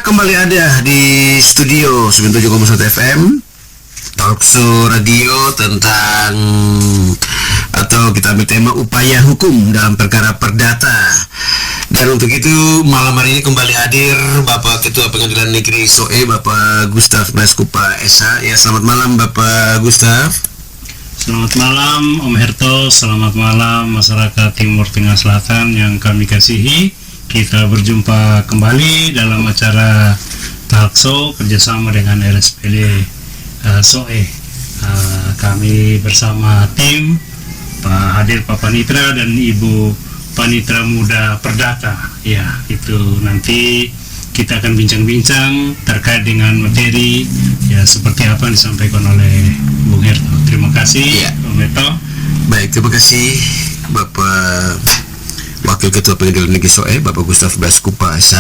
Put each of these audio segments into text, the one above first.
kembali ada di studio 97,1 FM Talkshow Radio tentang, atau kita ambil tema upaya hukum dalam perkara perdata. Dan untuk itu malam hari ini kembali hadir Bapak Ketua Pengadilan Negeri SOE, Bapak Gustaf Baskupa SH. Ya, selamat malam Bapak Gustaf. Selamat malam Om Herto, selamat malam masyarakat Timur Tengah Selatan yang kami kasihi. Kita berjumpa kembali dalam acara Talkshow kerjasama dengan RSPD SOE. Kami bersama tim Pak Hadir Pak Panitra dan Ibu Panitra Muda Perdata. Ya, itu nanti kita akan bincang-bincang terkait dengan materi ya seperti apa yang disampaikan oleh Bung Herto. Terima kasih, Bung Herto. Baik, terima kasih Bapak Wakil Ketua Pengadilan Negeri SOE, Bapak Gustaf Baskupa SH.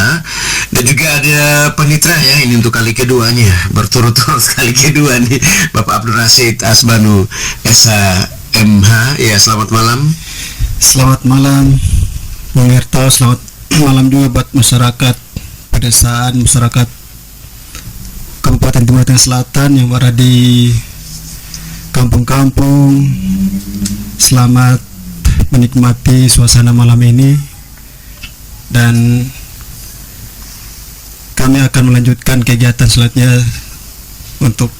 Dan juga ada panitra ya, ini untuk kali keduanya, berturut-turut kali kedua nih, Bapak Abdul Rashid Asbanu SH MH. Ya, selamat malam. Selamat malam Bung Herto, selamat malam juga buat masyarakat pedesaan, masyarakat Kabupaten Timur Tengah Selatan yang berada di kampung-kampung. Selamat menikmati suasana malam ini, dan kami akan melanjutkan kegiatan selanjutnya untuk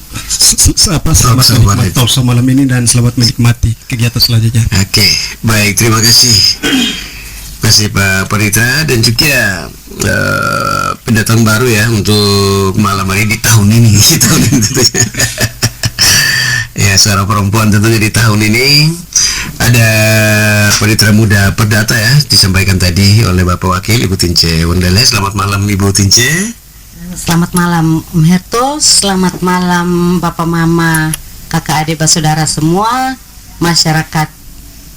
selamat menikmati talkshow malam ini dan selamat menikmati kegiatan selanjutnya. Oke, baik, terima kasih. Terima kasih Pak Panitra, dan juga pendatang baru ya untuk malam hari di tahun ini, tentunya. Ya, suara perempuan tentunya di tahun ini. Ada Panitra Muda Perdata ya, disampaikan tadi oleh Bapak Wakil Ibu Tince Wendele. Selamat malam Ibu Tince. Selamat malam Om Herto, selamat malam Bapak Mama, kakak adik saudara semua, masyarakat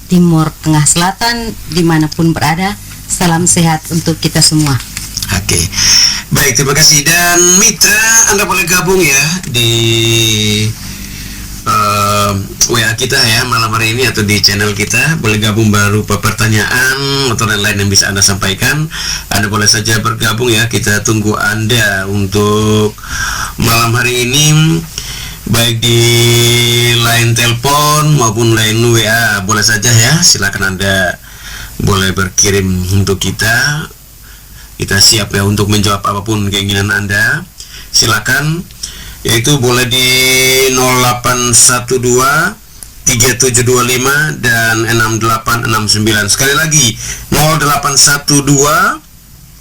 Timur Tengah Selatan dimanapun berada. Salam sehat untuk kita semua. Oke, baik, terima kasih. Dan mitra, Anda boleh gabung ya di WA kita ya malam hari ini, atau di channel kita. Boleh gabung berupa pertanyaan atau lain-lain yang bisa Anda sampaikan. Anda boleh saja bergabung ya, kita tunggu Anda untuk malam hari ini, baik di line telepon maupun line WA. Boleh saja ya, silakan Anda boleh berkirim untuk kita. Kita siap ya untuk menjawab apapun keinginan Anda. Silakan, yaitu boleh di 0812 3725 dan 6869. Sekali lagi 0812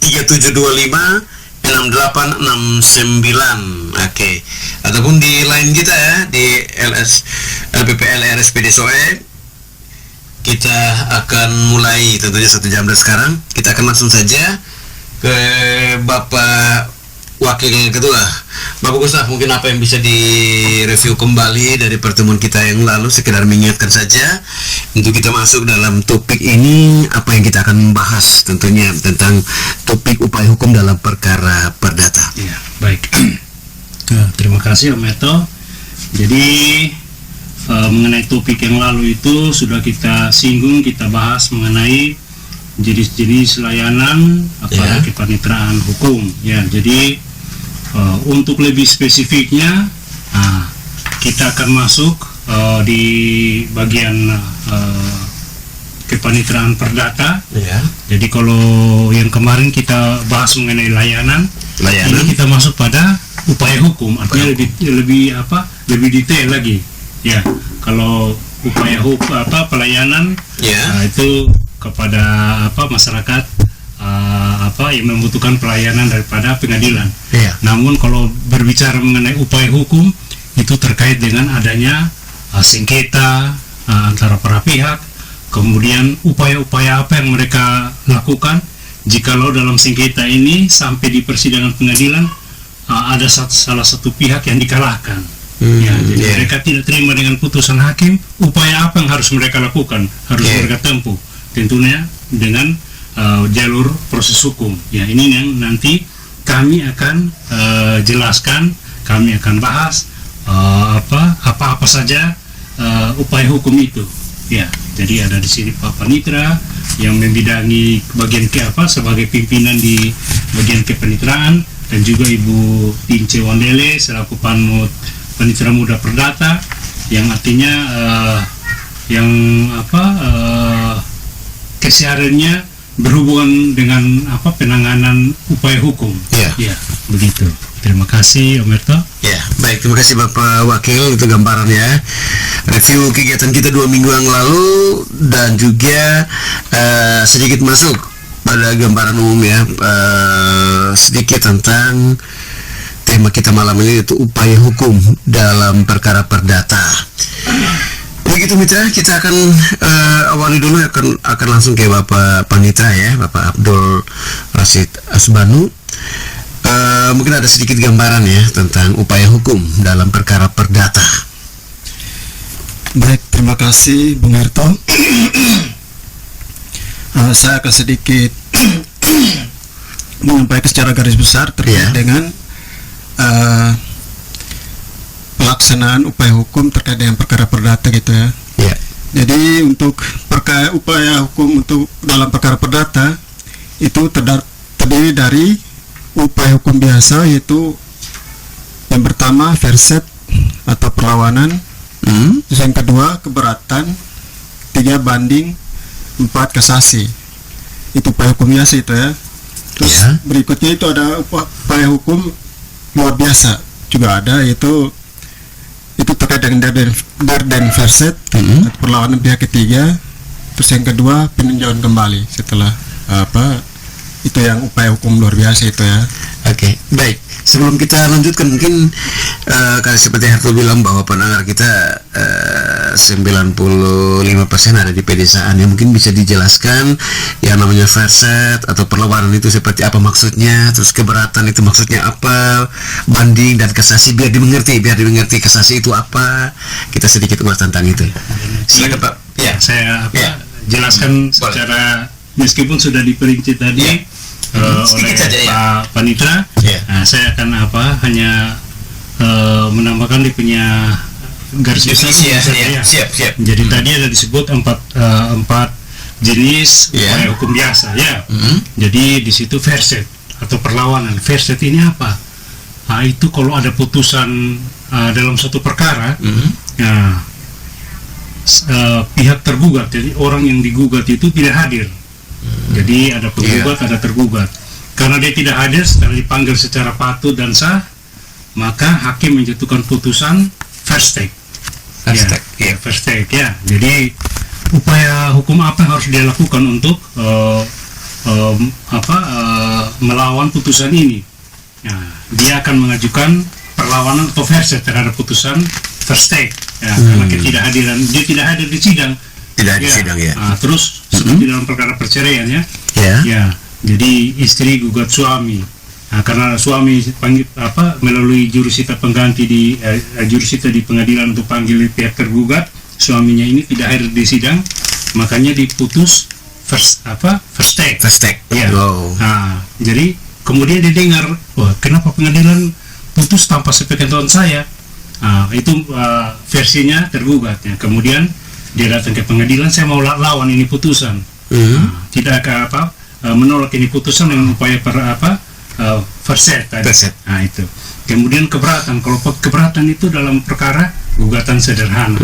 3725 6869. Oke. Ataupun di line kita ya, di LPPL RSPD SOE. Kita akan mulai tentunya 1 jam dari sekarang. Kita akan langsung saja ke Bapak Wakil Ketua. Bapak Gustaf, mungkin apa yang bisa direview kembali dari pertemuan kita yang lalu, sekedar mengingatkan saja untuk kita masuk dalam topik ini, apa yang kita akan bahas tentunya tentang topik upaya hukum dalam perkara perdata. Ya, baik. Terima kasih Om Herto. Jadi mengenai topik yang lalu itu sudah kita singgung, kita bahas mengenai jenis-jenis layanan aparat kepanitraan hukum. Ya, jadi untuk lebih spesifiknya, kita akan masuk di bagian kepanitraan perdata. Ya. Jadi kalau yang kemarin kita bahas mengenai layanan, ini kita masuk pada upaya hukum. Artinya lebih detail lagi. Ya, kalau upaya hukum pelayanan, itu kepada masyarakat yang membutuhkan pelayanan daripada pengadilan. Namun kalau berbicara mengenai upaya hukum, itu terkait dengan adanya sengketa antara para pihak, kemudian upaya-upaya apa yang mereka lakukan jikalau dalam sengketa ini sampai di persidangan pengadilan ada salah satu pihak yang dikalahkan. Jadi mereka tidak terima dengan putusan hakim. Upaya apa yang harus mereka lakukan, harus mereka tempuh, tentunya dengan jalur proses hukum. Ya, ini yang nanti kami akan jelaskan, kami akan bahas apa saja upaya hukum itu. Ya, jadi ada di sini Pak Panitra yang membidangi bagian sebagai pimpinan di bagian kepanitraan. dan juga Ibu Tince Wandele selaku Panmut Panitera Muda Perdata, yang artinya kesehariannya berhubungan dengan penanganan upaya hukum. Ya. Ya, begitu. Terima kasih Om Erto. Ya, baik, terima kasih Bapak Wakil, itu gambarannya review kegiatan kita 2 minggu yang lalu, dan juga sedikit masuk pada gambaran umum ya, sedikit tentang tema kita malam ini, yaitu upaya hukum dalam perkara perdata. Begitu mitra, kita akan awali dulu, akan langsung ke Bapak Panitra ya, Bapak Abdul Rashid Asbanu. Mungkin ada sedikit gambaran ya tentang upaya hukum dalam perkara perdata. Baik, terima kasih Bung Erto. Saya akan sedikit menyampaikan secara garis besar terkait dengan pelaksanaan upaya hukum terkait dengan perkara perdata gitu ya. Jadi untuk upaya hukum untuk dalam perkara perdata itu terdiri dari upaya hukum biasa, yaitu yang pertama verset atau perlawanan, terus yang kedua keberatan, 3 banding, 4 kasasi. Itu upaya hukum biasa itu ya. Terus berikutnya itu ada upaya hukum luar biasa juga ada, yaitu terkait dengan der verset, perlawanan pihak ketiga. Terus yang kedua peninjauan kembali setelah itu yang upaya hukum luar biasa itu ya. Oke, baik. Sebelum kita lanjutkan, mungkin kalau seperti Herto bilang bahwa pendengar kita 95% ada di pedesaan, ya mungkin bisa dijelaskan yang namanya verset atau perlawanan itu seperti apa maksudnya, terus keberatan itu maksudnya apa, banding dan kasasi biar dimengerti kasasi itu apa. Kita sedikit ulas tentang itu. Silakan Pak. Ya, saya jelaskan secara, meskipun sudah diperinci tadi oleh Pak Panitra. Nah, saya akan hanya menambahkan dia punya garis besar. Siap. Jadi tadi ada disebut empat jenis upaya hukum biasa ya. Jadi di situ verset atau perlawanan. Verset ini apa? Nah, itu kalau ada putusan dalam suatu perkara, pihak tergugat, jadi orang yang digugat itu tidak hadir. Jadi ada penggugat, ada tergugat. Karena dia tidak hadir setelah dipanggil secara patut dan sah, maka hakim menjatuhkan putusan first take. First take ya. Jadi upaya hukum apa yang harus dia lakukan untuk melawan putusan ini? Nah, dia akan mengajukan perlawanan atau first take terhadap putusan first take. Ya, karena ketidakhadiran, dia tidak hadir di sidang. Terus seperti dalam perkara perceraian ya. Jadi istri gugat suami. Nah, karena suami melalui jurusita pengganti di jurusita di pengadilan untuk panggil pihak tergugat, suaminya ini tidak hadir di sidang, makanya diputus first take. Ya. Nah, jadi kemudian didengar, wah, kenapa pengadilan putus tanpa sepengetahuan saya? Nah, itu versinya tergugatnya. Kemudian dia datang ke pengadilan, saya mau lawan ini putusan. Tidak menolak ini putusan dengan upaya verset tadi. Nah, itu. Kemudian keberatan. Kalau keberatan itu dalam perkara gugatan sederhana.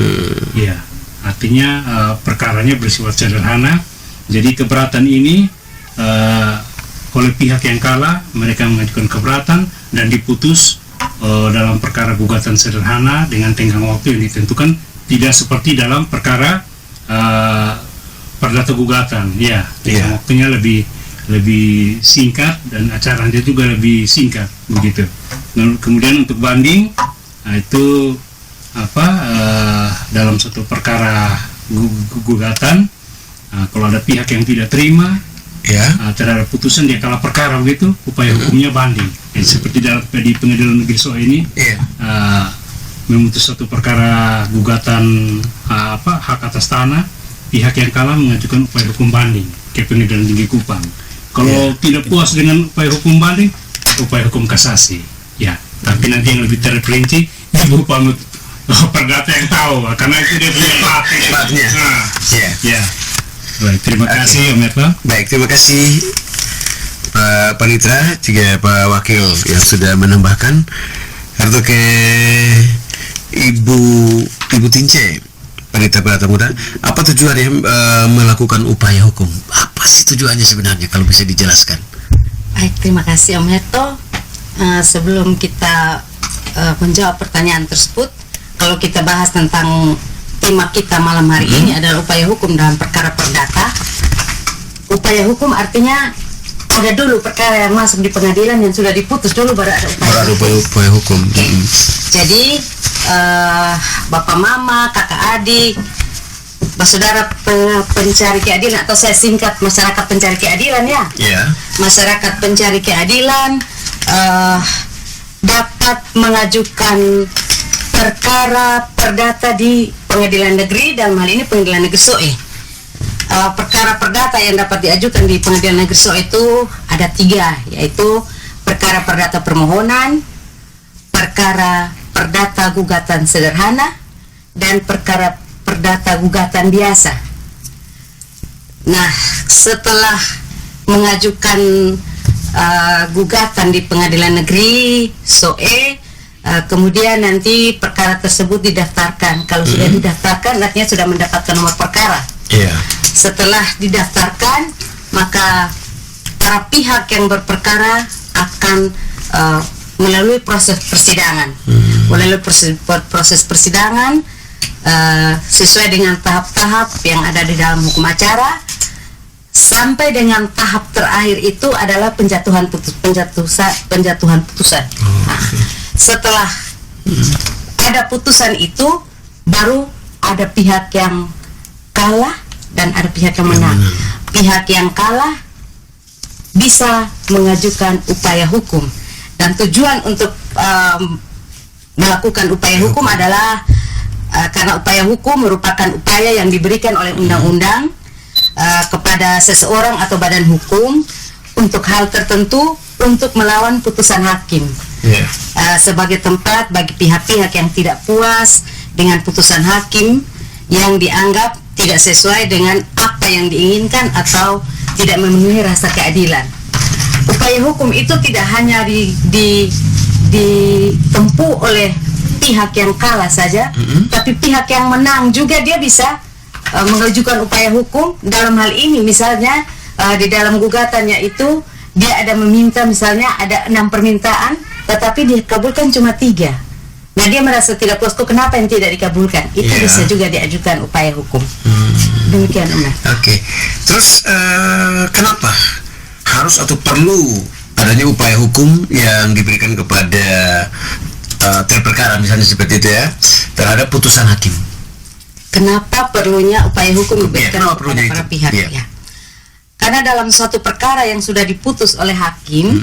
Ya, artinya perkaranya bersifat sederhana. Jadi keberatan ini oleh pihak yang kalah, mereka mengajukan keberatan dan diputus dalam perkara gugatan sederhana dengan tenggang waktu yang ditentukan, tidak seperti dalam perkara perdata gugatan. Ya, tenggang waktunya lebih singkat dan acaranya juga lebih singkat begitu. Kemudian untuk banding, nah itu dalam satu perkara gugatan, kalau ada pihak yang tidak terima terhadap putusan, dia kalah perkara begitu, upaya hukumnya banding. Seperti di pengadilan negeri Soe ini memutus satu perkara gugatan hak atas tanah, pihak yang kalah mengajukan upaya hukum banding ke pengadilan tinggi Kupang. Kalau tidak puas dengan upaya hukum banding, upaya hukum kasasi. Ya, tapi nanti yang lebih terperinci Ibu Panmut Perdata yang tahu, karena itu dia punya platnya. Baik, terima kasih Om Erto. Baik, terima kasih Pak Panitra juga Pak Wakil yang sudah menambahkan. Harto ke Ibu Tince, Panitra Perdata Muda, apa tujuannya melakukan upaya hukum? Apa sih tujuannya sebenarnya kalau bisa dijelaskan? Baik, terima kasih Om Herto. Sebelum kita menjawab pertanyaan tersebut, kalau kita bahas tentang tema kita malam hari ini adalah upaya hukum dalam perkara perdata. Upaya hukum artinya ada dulu perkara yang masuk di pengadilan yang sudah diputus dulu baru ada upaya hukum. Jadi bapak mama, kakak adik, saudara pencari keadilan, atau saya singkat masyarakat pencari keadilan ya. Masyarakat pencari keadilan dapat mengajukan perkara perdata di pengadilan negeri, dalam hal ini pengadilan negeri SOE. Perkara perdata yang dapat diajukan di pengadilan negeri SOE itu ada 3, yaitu perkara perdata permohonan, perkara perdata gugatan sederhana, dan perkara perdata gugatan biasa. Nah, setelah mengajukan gugatan di pengadilan negeri SOE, kemudian nanti perkara tersebut didaftarkan. Kalau sudah didaftarkan, artinya sudah mendapatkan nomor perkara. Setelah didaftarkan, maka para pihak yang berperkara akan melalui proses persidangan. Melalui proses persidangan sesuai dengan tahap-tahap yang ada di dalam hukum acara, sampai dengan tahap terakhir itu adalah penjatuhan putusan. Setelah ada putusan itu, baru ada pihak yang kalah dan ada pihak yang menang. Pihak yang kalah bisa mengajukan upaya hukum, dan tujuan untuk melakukan upaya hukum adalah karena upaya hukum merupakan upaya yang diberikan oleh undang-undang kepada seseorang atau badan hukum untuk hal tertentu, untuk melawan putusan hakim. Sebagai tempat bagi pihak-pihak yang tidak puas dengan putusan hakim yang dianggap tidak sesuai dengan apa yang diinginkan atau tidak memenuhi rasa keadilan. Upaya hukum itu tidak hanya ditempuh oleh pihak yang kalah saja, tapi pihak yang menang juga dia bisa mengajukan upaya hukum. Dalam hal ini misalnya di dalam gugatannya itu dia ada meminta, misalnya ada 6 permintaan, tetapi dikabulkan cuma 3. Nah, dia merasa tidak puas, kok kenapa yang tidak dikabulkan? Itu bisa juga diajukan upaya hukum. Demikian, Om. Oke. Terus kenapa harus atau perlu adanya upaya hukum yang diberikan kepada terperkara, misalnya seperti itu ya, terhadap putusan hakim? Kenapa perlunya upaya hukum diberikan kepada para pihak? Ya. Karena dalam suatu perkara yang sudah diputus oleh hakim,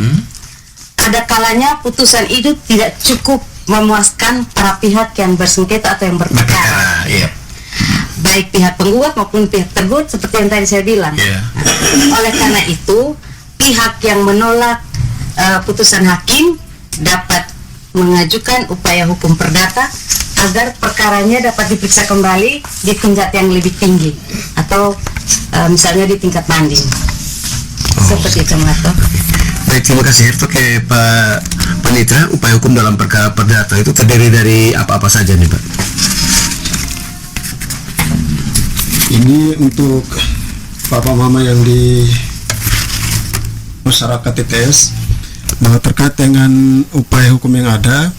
ada kalanya putusan itu tidak cukup memuaskan para pihak yang bersengketa atau yang berperkara. Baik pihak penggugat maupun pihak tergugat, seperti yang tadi saya bilang. Oleh karena itu, pihak yang menolak putusan hakim dapat mengajukan upaya hukum perdata agar perkaranya dapat diperiksa kembali di tingkat yang lebih tinggi, atau misalnya di tingkat banding. Seperti itu, Mas. Baik, terima kasih. Oke, Pak Panitra, upaya hukum dalam perkara perdata itu terdiri dari apa-apa saja nih, Pak? Ini untuk papa mama yang di masyarakat TTS, bahwa terkait dengan upaya hukum yang ada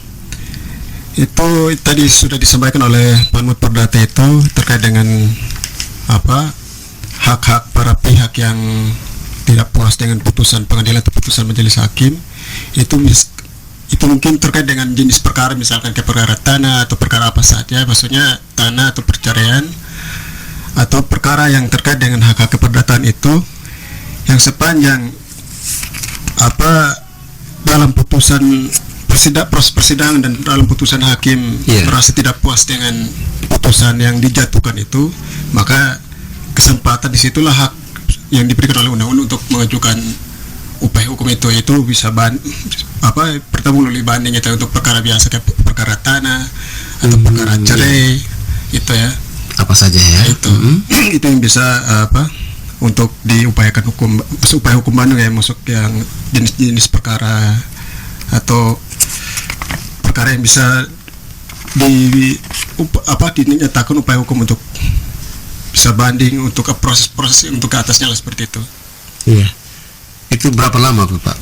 itu tadi sudah disampaikan oleh Panmut Perdata, itu terkait dengan hak-hak para pihak yang tidak puas dengan putusan pengadilan atau putusan majelis hakim. Itu mungkin terkait dengan jenis perkara, misalkan kayak perkara tanah atau perkara apa saja, maksudnya tanah atau perceraian, atau perkara yang terkait dengan hak-hak keperdataan itu, yang sepanjang dalam putusan proses persidangan dan dalam putusan hakim merasa tidak puas dengan putusan yang dijatuhkan itu, maka kesempatan disitulah hak yang diberikan oleh undang-undang untuk mengajukan upaya hukum itu bisa pertama melalui banding itu untuk perkara biasa kayak perkara tanah atau perkara cerai itu ya, apa saja ya itu itu yang bisa untuk diupayakan hukum, upaya hukum banding ya, masuk yang jenis-jenis perkara atau perkara yang bisa dinyatakan upaya hukum untuk bisa banding, untuk proses-proses untuk ke atasnya lah, seperti itu. Iya. Itu berapa lama tuh, Pak?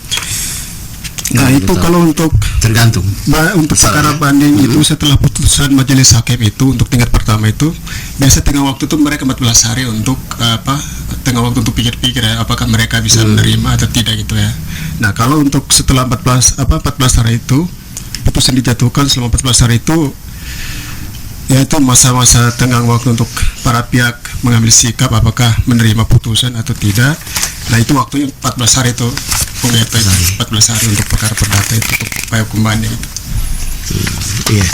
Nah, itu kalau untuk tergantung untuk perkara banding itu setelah putusan majelis hakim itu untuk tingkat pertama itu biasa tengah waktu itu mereka 14 hari untuk tengah waktu untuk pikir-pikir ya, apakah mereka bisa menerima atau tidak gitu ya. Nah, kalau untuk setelah 14 hari itu putusan dijatuhkan, selama 14 hari itu yaitu masa-masa tenggang waktu untuk para pihak mengambil sikap apakah menerima putusan atau tidak. Nah, itu waktunya 14 hari itu, 14 hari untuk perkara perdata itu upaya hukum banding itu. Iya.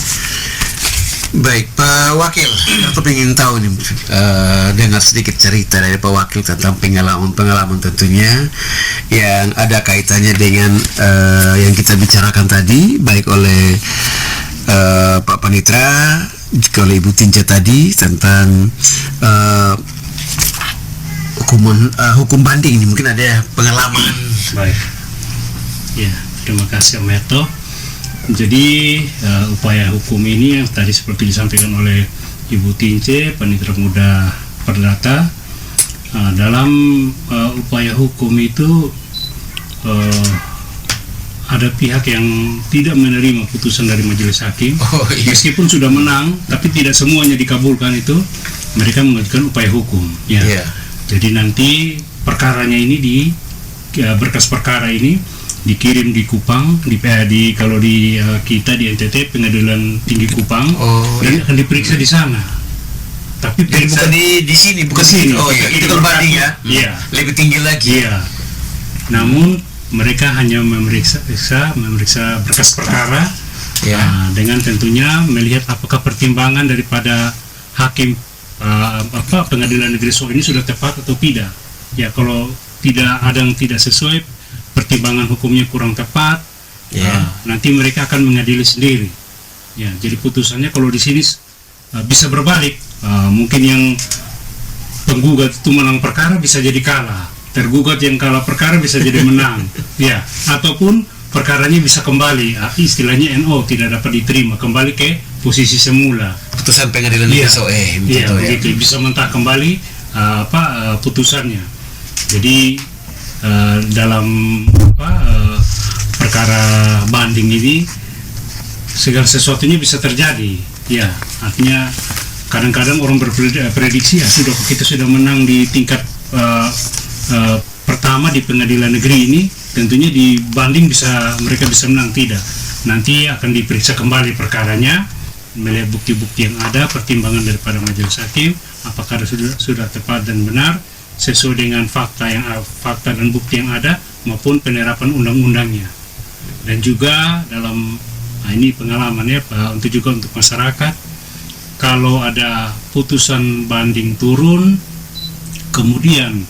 Baik, Pak Wakil, aku ingin tahu nih, dengar sedikit cerita dari Pak Wakil tentang pengalaman tentunya yang ada kaitannya dengan yang kita bicarakan tadi, baik oleh Pak Panitra, juga oleh Ibu Tince tadi tentang hukum banding ini. Mungkin ada pengalaman. Baik. Ya, terima kasih Om Herto. Jadi upaya hukum ini yang tadi seperti disampaikan oleh Ibu Tince, Panitra Muda Perdata, dalam upaya hukum itu ada pihak yang tidak menerima putusan dari majelis hakim. Meskipun sudah menang, tapi tidak semuanya dikabulkan, itu mereka mengajukan upaya hukum. Ya. Jadi nanti perkaranya ini berkas perkara ini dikirim di Kupang, kalau di kita di NTT Pengadilan Tinggi Kupang, dan akan diperiksa di sana. Tapi bukan di sini, bukan sini. Oh iya, itu terbanding ya. Iya. Lebih tinggi lagi. Iya. Namun mereka hanya memeriksa berkas perkara, dengan tentunya melihat apakah pertimbangan daripada hakim pengadilan negeri Solo ini sudah tepat atau tidak. Ya, kalau ada yang tidak sesuai, pertimbangan hukumnya kurang tepat, nanti mereka akan mengadili sendiri. Ya, jadi putusannya kalau di sini bisa berbalik. Mungkin yang penggugat itu menang perkara bisa jadi kalah, tergugat yang kalah perkara bisa jadi menang. Ya, ataupun perkaranya bisa kembali, istilahnya NO, tidak dapat diterima, kembali ke posisi semula. Putusan pengadilan negeri Solo begitu, bisa mentah kembali putusannya. Jadi dalam perkara banding ini segala sesuatunya bisa terjadi. Ya, artinya kadang-kadang orang berprediksi sudah kita sudah menang di tingkat pertama di pengadilan negeri ini, tentunya di banding mereka bisa menang. Tidak, nanti akan diperiksa kembali perkaranya, melihat bukti-bukti yang ada, pertimbangan daripada majelis hakim, apakah sudah tepat dan benar sesuai dengan fakta dan bukti yang ada maupun penerapan undang-undangnya. Dan juga dalam ini pengalamannya untuk masyarakat, kalau ada putusan banding turun kemudian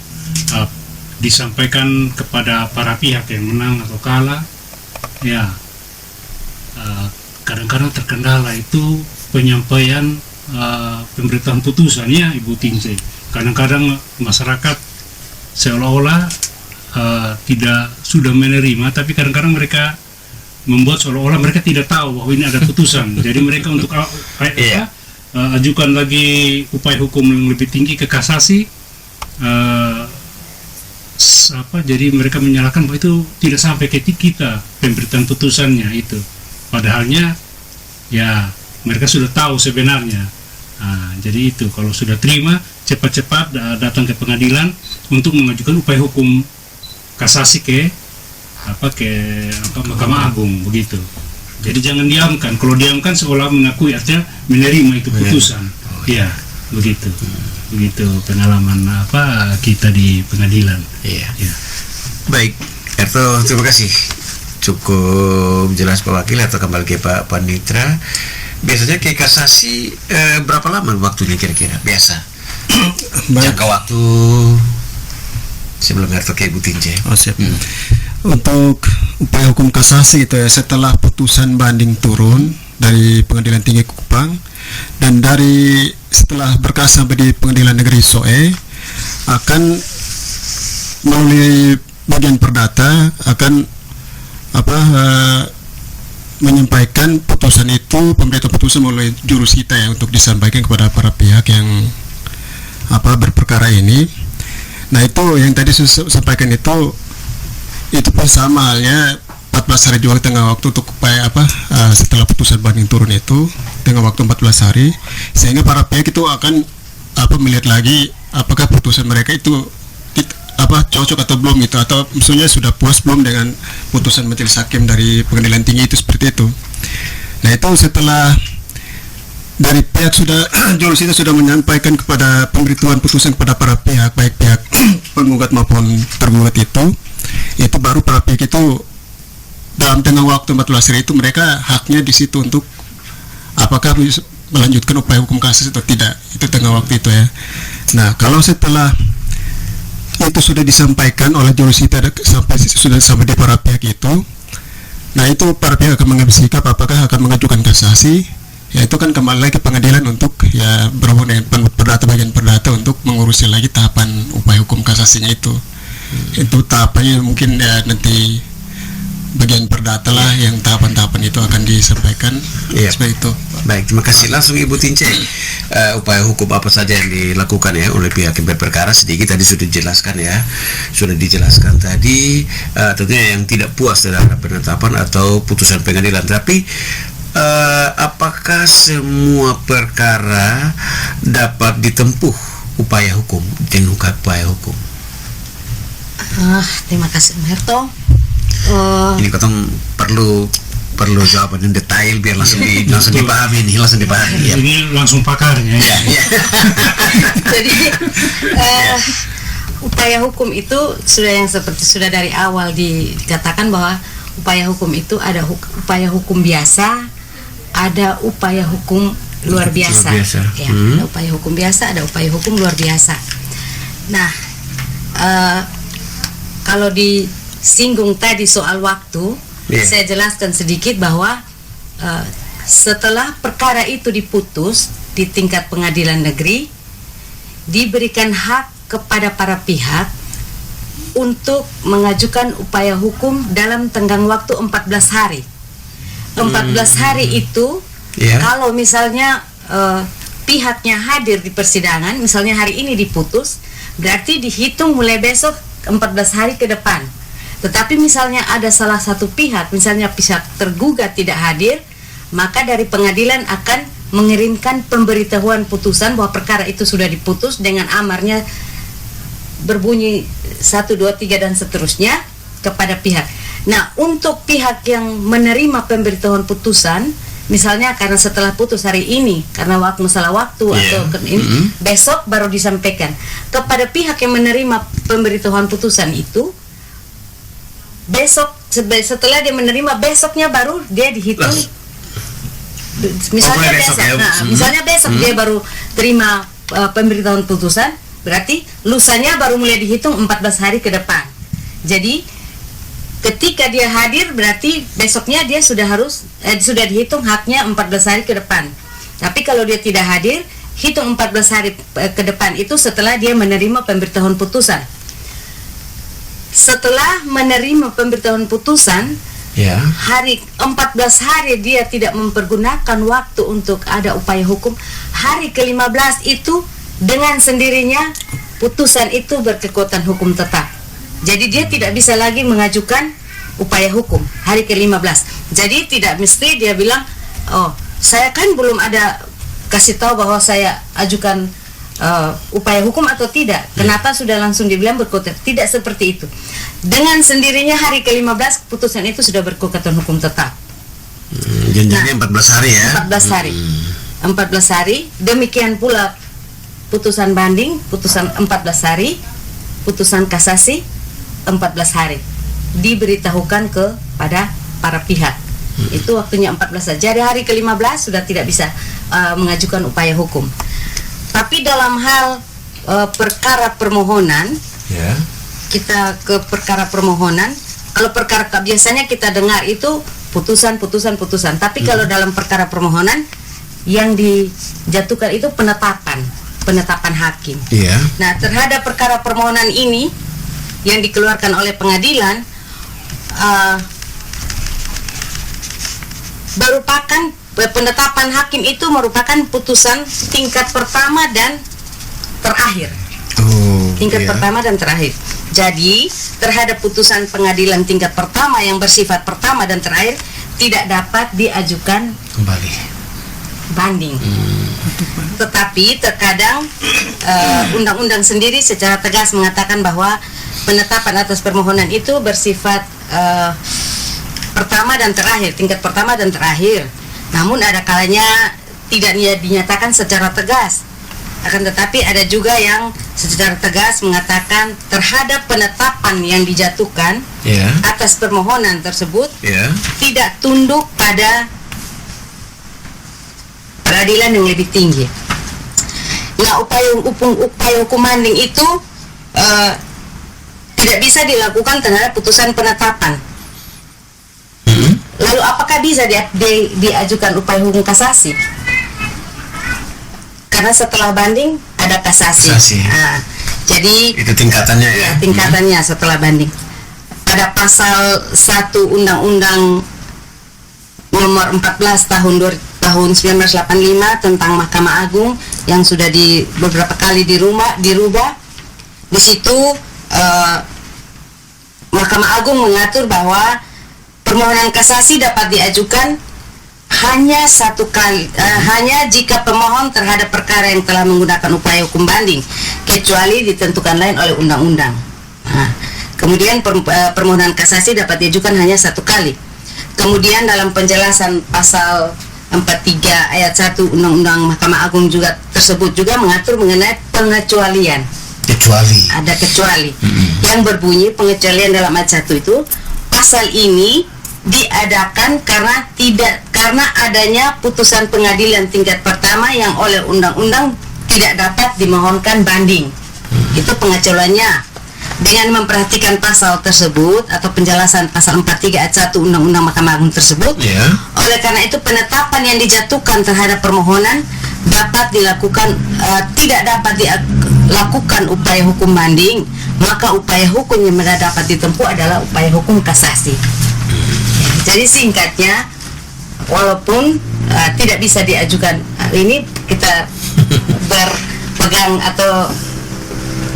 disampaikan kepada para pihak yang menang atau kalah, ya kadang-kadang terkendala itu penyampaian pemberitaan putusannya, Ibu Tince. Kadang-kadang masyarakat seolah-olah tidak sudah menerima, tapi kadang-kadang mereka membuat seolah-olah mereka tidak tahu bahwa ini ada putusan. Jadi mereka untuk ajukan lagi upaya hukum yang lebih tinggi ke kasasi, jadi mereka menyalahkan bahwa itu tidak sampai ke kita pemberitaan putusannya itu. Padahalnya ya mereka sudah tahu sebenarnya. Jadi itu kalau sudah terima cepat-cepat datang ke pengadilan untuk mengajukan upaya hukum kasasi ke Mahkamah Agung begitu. Jadi jangan diamkan. Kalau diamkan seolah mengakui, artinya menerima itu putusan. Ya, begitu. Begitu pengalaman kita di pengadilan. Iya. Ya. Baik, Herto, terima kasih. Cukup jelas Pak Wakil. Atau kembali ke Pak Panitra. Biasanya ke kasasi berapa lama waktunya kira-kira? Biasa. Jangka waktu sebelum Herto ke Ibu Tince. Siap. Untuk upaya hukum kasasi gitu ya, setelah putusan banding turun dari Pengadilan Tinggi Kupang dan setelah berkas sampai di Pengadilan Negeri Soe, akan melalui bagian perdata akan menyampaikan putusan itu, pemberitahuan putusan melalui jurusita ya, untuk disampaikan kepada para pihak yang berperkara ini. Nah, itu yang tadi saya sampaikan itu pun sama halnya 14 hari juga tengah waktu untuk upaya setelah putusan banding turun itu tengah waktu 14 hari, sehingga para pihak itu akan melihat lagi apakah putusan mereka itu cocok atau belum gitu, atau maksudnya sudah puas belum dengan putusan majelis hakim dari pengadilan tinggi itu, seperti itu. Nah, itu setelah dari pihak jurusita sudah menyampaikan kepada pemberitahuan putusan kepada para pihak, baik pihak penggugat maupun tergugat itu baru para pihak itu dalam tengah waktu 14 hari itu mereka haknya di situ untuk apakah melanjutkan upaya hukum kasasi atau tidak, itu tengah waktu itu ya. Nah, kalau setelah itu sudah disampaikan oleh jurusita sudah sampai di para pihak itu, nah itu para pihak akan mengambil sikap apakah akan mengajukan kasasi, ya itu kan kembali lagi ke pengadilan untuk ya berhubungan dengan bagian perdata untuk mengurusi lagi tahapan upaya hukum kasasinya itu. Itu tahapannya mungkin ya nanti bagian perdata lah yang tahapan-tahapan itu akan disampaikan. Seperti itu. Baik, terima kasih. Langsung Ibu Tince, upaya hukum apa saja yang dilakukan ya oleh pihak yang berperkara, sedikit tadi sudah dijelaskan tadi, tentunya yang tidak puas terhadap penetapan atau putusan pengadilan. Tapi apakah semua perkara dapat ditempuh upaya hukum dengan upaya hukum? Terima kasih Om Herto. Ini katong perlu jawaban yang detail biar langsung dipahami nih, ya. Ini langsung pakarnya ya. Jadi upaya hukum itu sudah dari awal dikatakan bahwa upaya hukum itu ada upaya hukum biasa, ada upaya hukum luar biasa. Ya, ada upaya hukum biasa, ada upaya hukum luar biasa. Nah, kalau disinggung tadi soal waktu, saya jelaskan sedikit bahwa setelah perkara itu diputus di tingkat pengadilan negeri, diberikan hak kepada para pihak untuk mengajukan upaya hukum dalam tenggang waktu 14 hari. 14 hari itu kalau misalnya pihaknya hadir di persidangan, misalnya hari ini diputus, berarti dihitung mulai besok 14 hari ke depan. Tetapi misalnya ada salah satu pihak, misalnya pihak tergugat tidak hadir, maka dari pengadilan akan mengirimkan pemberitahuan putusan bahwa perkara itu sudah diputus dengan amarnya berbunyi 1, 2, 3 dan seterusnya kepada pihak. Nah, untuk pihak yang menerima pemberitahuan putusan, misalnya karena setelah putus hari ini karena masalah waktu atau ini, besok baru disampaikan kepada pihak yang menerima pemberitahuan putusan itu. Besok setelah dia menerima, besoknya baru dia dihitung. Misalnya misalnya besok dia baru terima pemberitahuan putusan, berarti lusanya baru mulai dihitung 14 hari ke depan. Jadi ketika dia hadir berarti besoknya dia sudah dihitung haknya 14 hari ke depan. Tapi kalau dia tidak hadir, hitung 14 hari ke depan itu setelah dia menerima pemberitahuan putusan. Setelah menerima pemberitahuan putusan, hari 14 hari dia tidak mempergunakan waktu untuk ada upaya hukum. Hari ke-15 itu dengan sendirinya putusan itu berkekuatan hukum tetap. Jadi dia tidak bisa lagi mengajukan upaya hukum hari ke-15. Jadi tidak mesti dia bilang, oh saya kan belum ada kasih tahu bahwa saya ajukan upaya hukum atau tidak. Kenapa sudah langsung dibilang berkekuatan? Tidak seperti itu. Dengan sendirinya hari ke-15 putusan itu sudah berkekuatan hukum tetap. Janjinya 14 hari ya. 14 hari. 14 hari. Demikian pula putusan banding, putusan 14 hari, putusan kasasi 14 hari. Diberitahukan kepada para pihak. Itu waktunya 14 saja. Dari hari ke-15 sudah tidak bisa mengajukan upaya hukum. Tapi dalam hal perkara permohonan, kita ke perkara permohonan. Kalau perkara biasanya kita dengar itu putusan. Tapi kalau dalam perkara permohonan yang dijatuhkan itu penetapan hakim. Nah, terhadap perkara permohonan ini yang dikeluarkan oleh pengadilan merupakan penetapan hakim itu merupakan putusan tingkat pertama dan terakhir. Tingkat pertama dan terakhir. Jadi terhadap putusan pengadilan tingkat pertama yang bersifat pertama dan terakhir tidak dapat diajukan kembali banding. Tetapi terkadang undang-undang sendiri secara tegas mengatakan bahwa penetapan atas permohonan itu bersifat pertama dan terakhir, tingkat pertama dan terakhir. Namun ada kalanya tidak dinyatakan secara tegas. Akan tetapi ada juga yang secara tegas mengatakan terhadap penetapan yang dijatuhkan atas permohonan tersebut tidak tunduk pada peradilan yang lebih tinggi. Nah, upaya hukum banding itu tidak bisa dilakukan terhadap putusan penetapan. Lalu apakah bisa diajukan upaya hukum kasasi? Karena setelah banding ada kasasi. Nah, jadi itu tingkatannya ya. Tingkatannya setelah banding. Pada pasal 1 Undang-Undang Nomor 14 tahun 1985 tentang Mahkamah Agung yang sudah beberapa kali dirubah. Di situ Mahkamah Agung mengatur bahwa permohonan kasasi dapat diajukan hanya satu kali, hanya jika pemohon terhadap perkara yang telah menggunakan upaya hukum banding, kecuali ditentukan lain oleh undang-undang. Nah, kemudian permohonan kasasi dapat diajukan hanya satu kali. Kemudian dalam penjelasan pasal 43 ayat 1 Undang-Undang Mahkamah Agung juga tersebut juga mengatur mengenai pengecualian. Ada kecuali yang berbunyi pengecualian dalam ayat 1 itu, pasal ini diadakan karena adanya putusan pengadilan tingkat pertama yang oleh undang-undang tidak dapat dimohonkan banding. Itu pengecualiannya. Dengan memperhatikan pasal tersebut atau penjelasan pasal 43 ayat 1 Undang-Undang Mahkamah Agung tersebut, oleh karena itu penetapan yang dijatuhkan terhadap permohonan dapat dilakukan tidak dapat dilakukan upaya hukum banding, maka upaya hukum yang dapat ditempuh adalah upaya hukum kasasi. Jadi singkatnya, walaupun tidak bisa diajukan, ini kita berpegang atau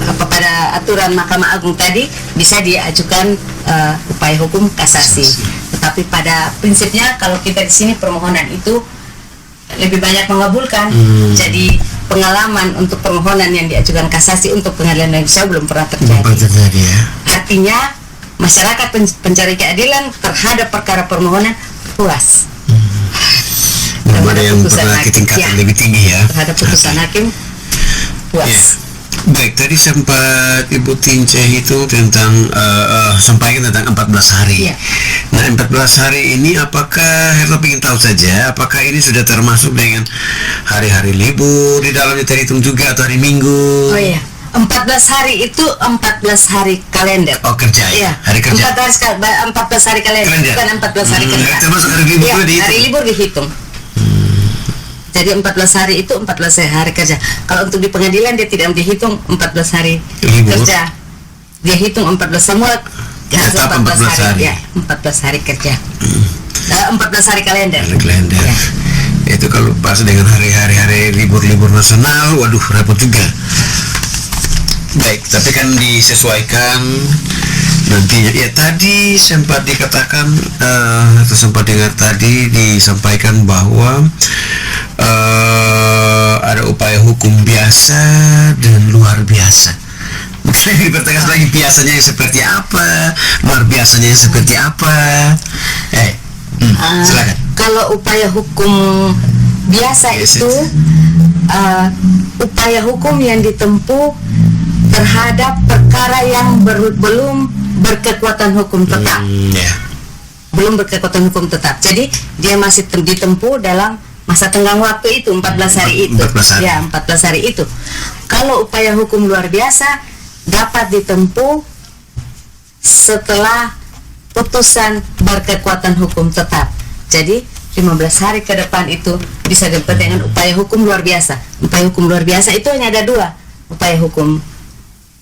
pada aturan Mahkamah Agung tadi bisa diajukan upaya hukum kasasi. Tetapi pada prinsipnya kalau kita di sini permohonan itu lebih banyak mengabulkan. Jadi pengalaman untuk permohonan yang diajukan kasasi untuk pengadilan negeri Sabah belum pernah terjadi. Artinya masyarakat pencari keadilan terhadap perkara permohonan puas. Belum ada yang pernah ke tingkatan lebih tinggi ya. Terhadap putusan hakim puas. Baik, tadi sempat Ibu Tince itu tentang sampaikan tentang 14 hari. Nah, 14 hari ini apakah Herto ingin tahu saja apakah ini sudah termasuk dengan hari-hari libur di dalamnya terhitung juga atau hari Minggu? 14 hari itu 14 hari kalender. Oh, kerja ya? Hari kerja. 14 hari kalender, bukan 14 hari kerja. Termasuk hari libur dihitung. Hari libur dihitung. Jadi 14 hari itu 14 hari kerja. Kalau untuk di pengadilan dia tidak dihitung 14 hari kerja. Dia hitung 14 semua harus 14 hari. Ya, 14 hari kerja. 14 hari kalender. Ya. Itu kalau pas dengan hari-hari libur-libur nasional, waduh repot juga. Baik, tapi kan disesuaikan nantinya. Ya, tadi sempat dikatakan atau sempat dengar tadi disampaikan bahwa ada upaya hukum biasa dan luar biasa. Mungkin dipertegas lagi biasanya yang seperti apa, luar biasanya yang seperti apa. Silakan. Kalau upaya hukum biasa itu upaya hukum yang ditempuh terhadap perkara yang belum berkekuatan hukum tetap. Belum berkekuatan hukum tetap. Jadi dia masih ditempuh dalam masa tenggang waktu itu 14 hari itu. 14 hari. Ya, 14 hari itu. Kalau upaya hukum luar biasa dapat ditempuh setelah putusan berkekuatan hukum tetap. Jadi 15 hari ke depan itu bisa dapat dengan upaya hukum luar biasa. Upaya hukum luar biasa itu hanya ada dua. Upaya hukum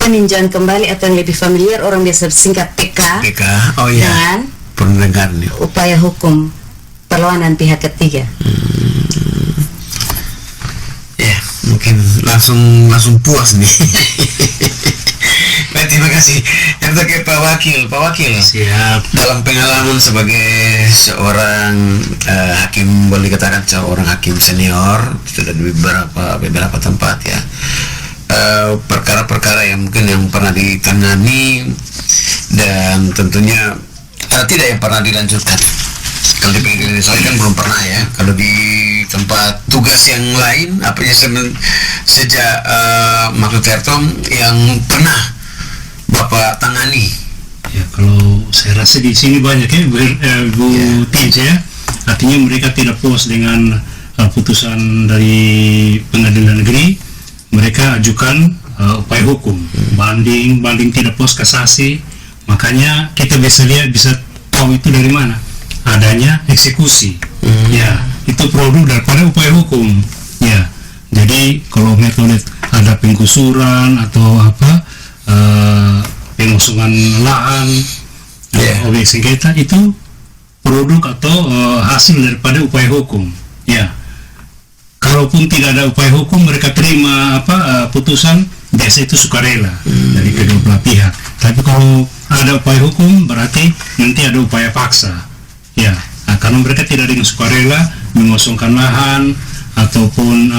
peninjauan kembali atau yang lebih familiar orang biasa singkat PK. PK, oh iya. Dengan Pernah dengar nih. upaya hukum perlawanan pihak ketiga. Ya, mungkin langsung puas nih. Baik, terima kasih. Yang terakhir Pak Wakil. Siap. Dalam pengalaman sebagai seorang hakim, boleh dikatakan seorang hakim senior, sudah di beberapa tempat ya. Perkara-perkara yang mungkin yang pernah ditangani dan tentunya tidak yang pernah dilanjutkan. Kalau di pengadilan soalnya kan belum pernah ya. Kalau di tempat tugas yang lain, apa ya sejak Maksud Tertom yang pernah Bapak tangani? Ya, kalau saya rasa di sini banyak ya, Bu Tince ya. Artinya mereka tidak puas dengan putusan dari pengadilan negeri, mereka ajukan upaya hukum, banding tidak puas, kasasi. Makanya kita bisa tahu itu dari mana adanya eksekusi. Ya, itu produk daripada upaya hukum. Ya, jadi kalau metode ada penggusuran atau pengosongan lahan, objek sengketa, itu produk atau hasil daripada upaya hukum. Ya, kalaupun tidak ada upaya hukum, mereka terima putusan, biasa itu sukarela dari kedua belah pihak. Tapi kalau ada upaya hukum, berarti nanti ada upaya paksa. Ya, karena mereka tidak dengan sukarela mengosongkan lahan ataupun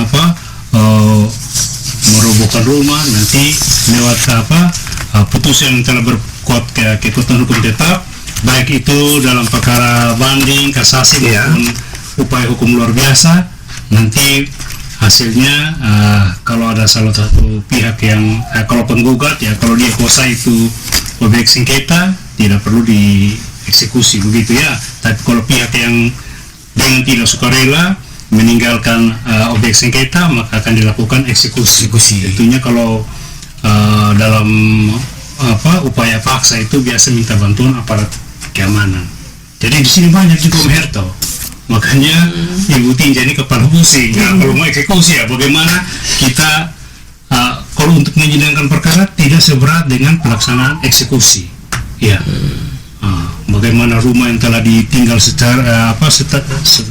merobohkan rumah, nanti lewat putusan yang telah berkuat kekuatan hukum tetap, baik itu dalam perkara banding, kasasi maupun upaya hukum luar biasa, nanti hasilnya kalau ada salah satu pihak yang kalau penggugat ya, kalau dia kuasa itu objek sengketa, tidak perlu dieksekusi begitu ya. Tapi kalau pihak yang dengan tidak sukarela meninggalkan objek sengketa, maka akan dilakukan eksekusi. Tentunya kalau dalam upaya paksa itu biasa minta bantuan aparat keamanan. Jadi di sini banyak juga Om Herto. Makanya Ibu Tinja ini kepala pusing. Kalau mau eksekusi ya bagaimana kita kalau untuk menyidangkan perkara tidak seberat dengan pelaksanaan eksekusi. Ya. Bagaimana rumah yang telah ditinggal secara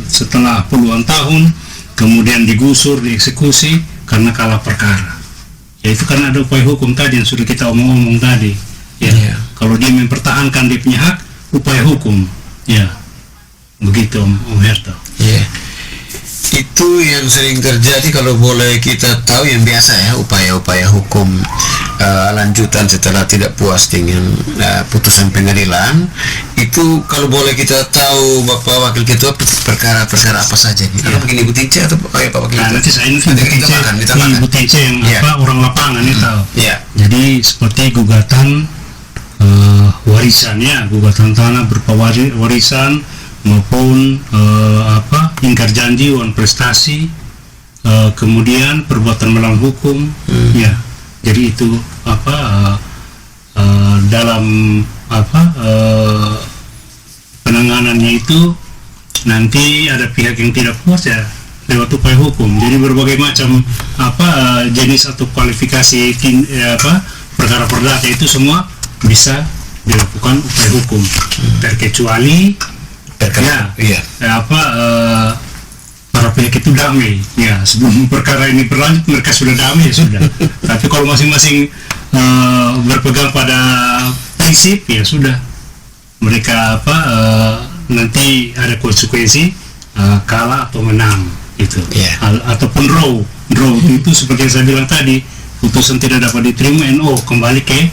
setelah puluhan tahun kemudian digusur, dieksekusi karena kalah perkara. Ya itu karena ada upaya hukum tadi yang sudah kita omong-omong tadi. Ya. Kalau dia mempertahankan dia punya hak, upaya hukum. Ya. Begitu Om Herto. Ya. Itu yang sering terjadi kalau boleh kita tahu yang biasa ya, upaya-upaya hukum lanjutan setelah tidak puas dengan putusan pengadilan. Itu kalau boleh kita tahu Bapak Wakil Ketua, perkara-perkara apa saja nih? Atau mungkin Ibu Tince atau Pak Wakil Ketua? Nanti saya ini Ibu Tince yang orang lapangan itu tahu. Jadi seperti gugatan warisan ya, gugatan tanah berupa warisan maupun ingkar janji, uang prestasi, kemudian perbuatan melawan hukum. Ya, jadi itu dalam penanganannya itu nanti ada pihak yang tidak puas ya lewat upaya hukum. Jadi berbagai macam jenis atau kualifikasi perkara perdata itu semua bisa dilakukan upaya hukum, terkecuali para pihak itu damai ya, sebelum perkara ini berlanjut mereka sudah damai ya sudah. Tapi kalau masing-masing berpegang pada prinsip ya sudah, mereka nanti ada konsekuensi kalah atau menang gitu. Ataupun draw itu seperti yang saya bilang tadi, putusan tidak dapat diterima, NO kembali ke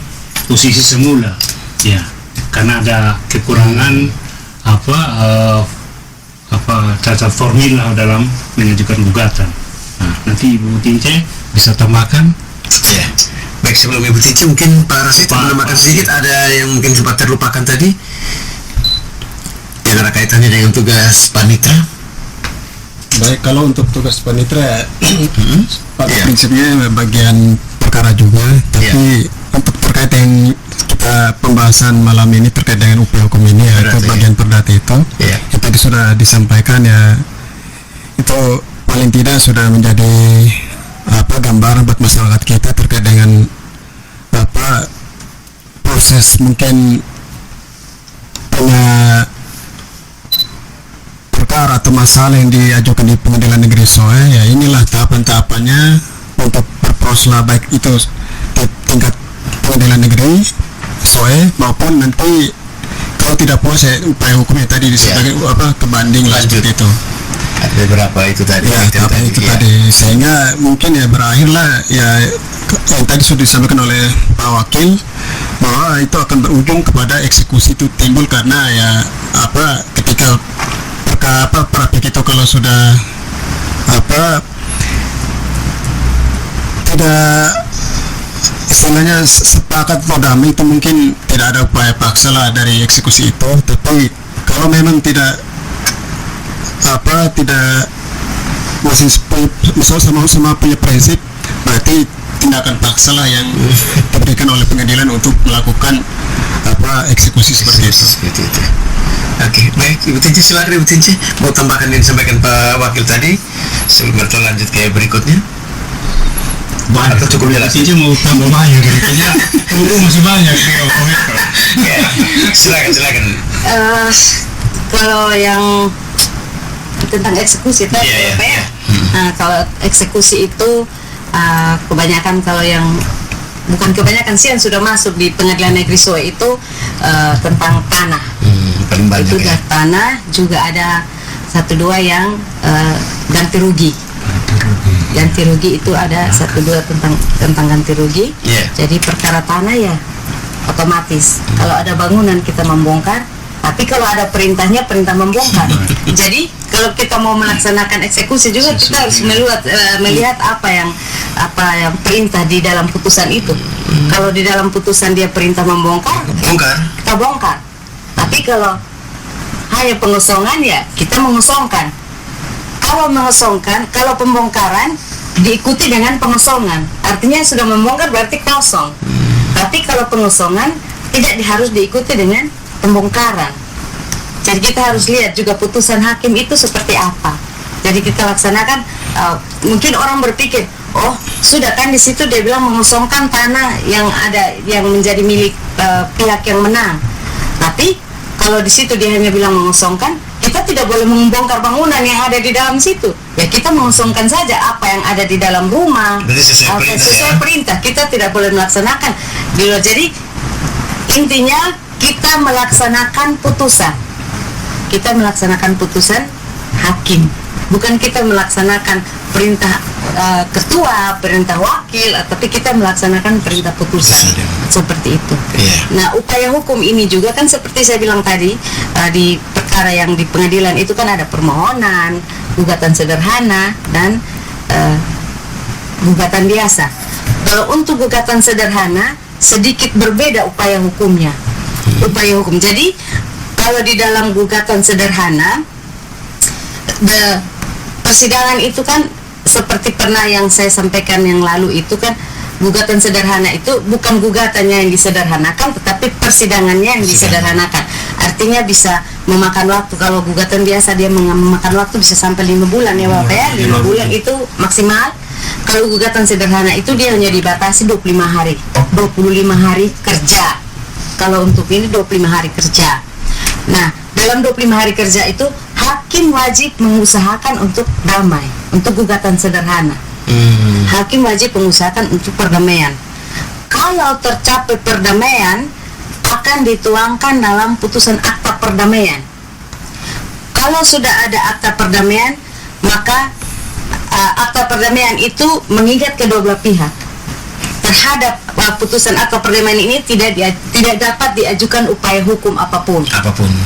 posisi semula ya, karena ada kekurangan cacat formil dalam mengajukan gugatan. Nah, nanti Ibu Tince bisa tambahkan. Ya. Baik, sebelum Ibu Tince mungkin Pak Rasid menambahkan sedikit, ada yang mungkin sempat terlupakan tadi yang ada kaitannya dengan tugas panitra. Baik, kalau untuk tugas panitra pada prinsipnya bagian perkara juga, tapi untuk terkait yang kita pembahasan malam ini terkait dengan upaya hukum ini ya, itu bagian perdata itu yang tadi sudah disampaikan ya, itu paling tidak sudah menjadi gambaran buat masyarakat kita terkait dengan proses mungkin punya perkara atau masalah yang diajukan di Pengadilan Negeri Soe, ya inilah tahapan-tahapannya untuk berproslah, baik itu di tingkat Pengadilan Negeri Soe maupun nanti kalau tidak puas ya upaya hukumnya tadi sebagai kebanding lah seperti itu. Ada beberapa itu tadi. Ya, itu tadi sehingga mungkin ya berakhirlah ya yang tadi sudah disampaikan oleh Pak Wakil bahwa itu akan berujung kepada eksekusi itu timbul karena ya ketika para pihak itu kalau sudah tidak istilahnya sepakat atau damai, itu mungkin tidak ada upaya paksa lah dari eksekusi itu. Tapi kalau memang tidak masih misal sama punya prinsip, berarti tindakan paksa lah yang diberikan oleh pengadilan untuk melakukan eksekusi seperti itu. Oke, baik Ibu Tinci, silakan Ibu Tinci mau tambahkan yang disampaikan Pak Wakil tadi sebelum kita lanjut ke berikutnya. Banyak, atau cukup jelas? Tinci mau tambah banyak, kayaknya masih banyak nih Om. Silakan. Kalau yang tentang eksekusi tadi ya. Nah, kalau eksekusi itu kebanyakan, kalau yang bukan kebanyakan sih yang sudah masuk di Pengadilan Negeri Soe itu tentang tanah. Paling banyak itu tanah, juga ada 1-2 yang ganti rugi. Ganti rugi itu ada 1-2 tentang ganti rugi. Jadi perkara tanah ya otomatis kalau ada bangunan kita membongkar, tapi kalau ada perintah membongkar. Jadi kalau kita mau melaksanakan eksekusi juga kita harus melihat apa yang perintah di dalam putusan itu. Kalau di dalam putusan dia perintah membongkar, kita bongkar. Tapi kalau hanya pengosongan ya kita mengosongkan. Kalau pembongkaran diikuti dengan pengosongan, artinya sudah membongkar berarti kosong. Tapi kalau pengosongan tidak harus diikuti dengan pembongkaran. Jadi kita harus lihat juga putusan hakim itu seperti apa. Jadi kita laksanakan. Mungkin orang berpikir, oh sudah kan di situ dia bilang mengosongkan tanah yang ada yang menjadi milik pihak yang menang. Tapi kalau di situ dia hanya bilang mengosongkan, kita tidak boleh membongkar bangunan yang ada di dalam situ. Ya kita mengosongkan saja apa yang ada di dalam rumah. Sesuai perintah. Kita tidak boleh melaksanakan di luar. Jadi intinya kita melaksanakan putusan. Kita melaksanakan putusan hakim. Bukan kita melaksanakan perintah ketua, perintah wakil, tapi kita melaksanakan perintah putusan. Seperti itu. Nah, upaya hukum ini juga kan seperti saya bilang tadi, di perkara yang di pengadilan itu kan ada permohonan, gugatan sederhana, dan gugatan biasa. Kalau untuk gugatan sederhana sedikit berbeda upaya hukumnya. Upaya hukum. Jadi kalau di dalam gugatan sederhana, persidangan itu kan seperti pernah yang saya sampaikan yang lalu itu kan, gugatan sederhana itu bukan gugatannya yang disederhanakan, tetapi persidangannya yang disederhanakan. Artinya bisa memakan waktu. Kalau gugatan biasa dia memakan waktu bisa sampai 5 bulan ya Bapak ya. 5 bulan itu maksimal. Kalau gugatan sederhana itu dia hanya dibatasi 25 hari. 25 hari kerja. Kalau untuk ini 25 hari kerja. Nah, dalam 25 hari kerja itu hakim wajib mengusahakan untuk damai, untuk gugatan sederhana. Hakim wajib mengusahakan untuk perdamaian. Kalau tercapai perdamaian, akan dituangkan dalam putusan akta perdamaian. Kalau sudah ada akta perdamaian, maka akta perdamaian itu mengikat kedua belah pihak. Terhadap putusan akta perdamaian ini tidak dapat diajukan upaya hukum apapun.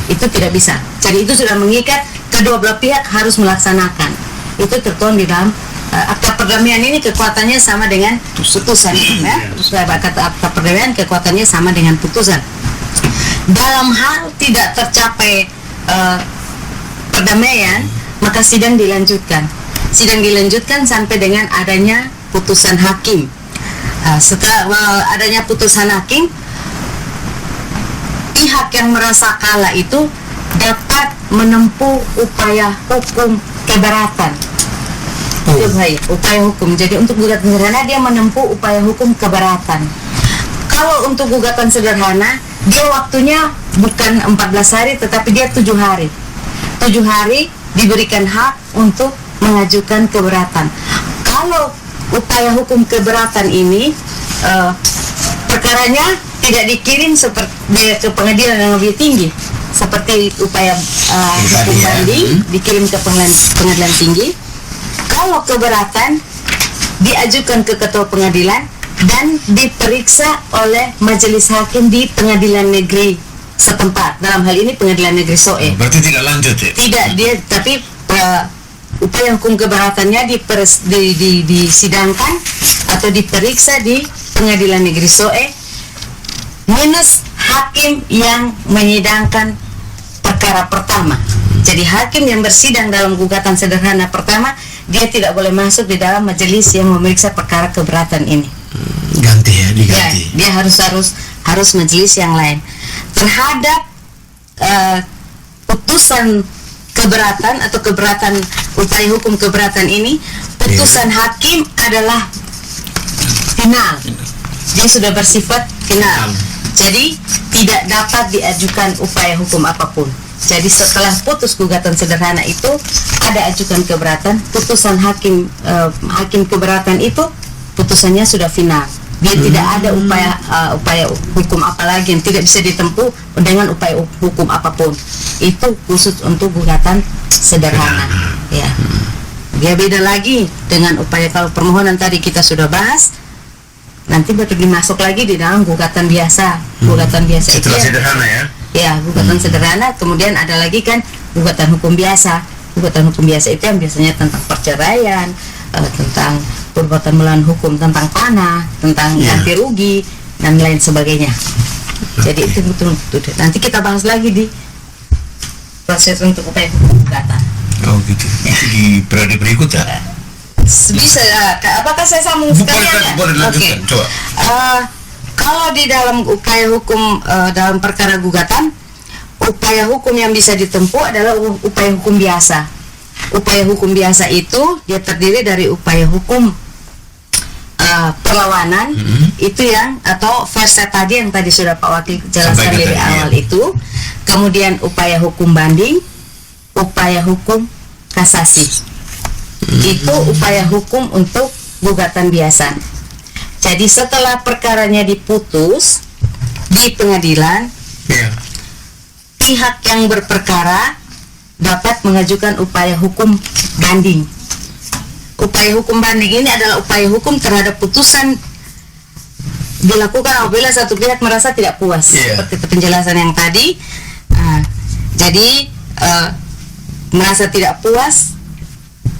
Itu tidak bisa. Jadi itu sudah mengikat kedua belah pihak harus melaksanakan. Itu tertuang di dalam akta perdamaian ini, kekuatannya sama dengan putusan ya. Akta perdamaian kekuatannya sama dengan putusan. Dalam hal tidak tercapai perdamaian, maka sidang dilanjutkan. Sidang dilanjutkan sampai dengan adanya putusan hakim. Setelah adanya putusan hakim, pihak yang merasa kalah itu dapat menempuh upaya hukum keberatan. Itu upaya hukum. Jadi untuk gugatan sederhana dia menempuh upaya hukum keberatan. Kalau untuk gugatan sederhana, dia waktunya bukan 14 hari, tetapi dia 7 hari. 7 hari diberikan hak untuk mengajukan keberatan. Kalau upaya hukum keberatan ini, perkaranya tidak dikirim seperti ke pengadilan yang lebih tinggi, seperti upaya hukum banding dikirim ke pengadilan tinggi. Kalau keberatan diajukan ke ketua pengadilan dan diperiksa oleh majelis hakim di pengadilan negeri setempat. Dalam hal ini pengadilan negeri Soe. Berarti tidak lanjut ya? Tidak, dia tapi upaya hukum keberatannya disidangkan atau diperiksa di pengadilan negeri Soe minus hakim yang menyidangkan perkara pertama. Jadi hakim yang bersidang dalam gugatan sederhana pertama, dia tidak boleh masuk di dalam majelis yang memeriksa perkara keberatan ini. Ganti ya, diganti. Ya, dia harus majelis yang lain. Terhadap putusan keberatan atau keberatan upaya hukum keberatan ini, putusan hakim adalah final. Dia sudah bersifat final. Jadi tidak dapat diajukan upaya hukum apapun. Jadi setelah putus gugatan sederhana itu ada ajukan keberatan, putusan hakim keberatan itu putusannya sudah final. Dia tidak ada upaya hukum apalagi yang tidak bisa ditempuh dengan upaya hukum apapun. Itu khusus untuk gugatan sederhana. Ya. Dia beda lagi dengan upaya, kalau permohonan tadi kita sudah bahas, nanti baru dimasuk lagi di dalam gugatan biasa. Gugatan biasa setelah itu sederhana ya? Ya, gugatan sederhana. Kemudian ada lagi kan gugatan hukum biasa. Gugatan hukum biasa itu yang biasanya tentang perceraian, tentang perbuatan melawan hukum, tentang tanah, tentang ganti rugi dan lain sebagainya. Jadi itu betul-betul nanti kita bahas lagi di proses untuk upaya hukum gugatan. Oh gitu. Itu di periode berikutnya. Bisa, apakah saya sambung sekalian ya? Boleh lanjutkan, coba. Kalau di dalam upaya hukum dalam perkara gugatan, upaya hukum yang bisa ditempuh adalah upaya hukum biasa. Upaya hukum biasa itu dia terdiri dari upaya hukum perlawanan, itu yang atau versi tadi yang tadi sudah Pak Wakil jelaskan dari awal itu. Kemudian upaya hukum banding, upaya hukum kasasi. Itu upaya hukum untuk gugatan biasa. Jadi setelah perkaranya diputus di pengadilan, pihak yang berperkara dapat mengajukan upaya hukum banding. Upaya hukum banding ini adalah upaya hukum terhadap putusan dilakukan apabila satu pihak merasa tidak puas, seperti penjelasan yang tadi. Jadi merasa tidak puas,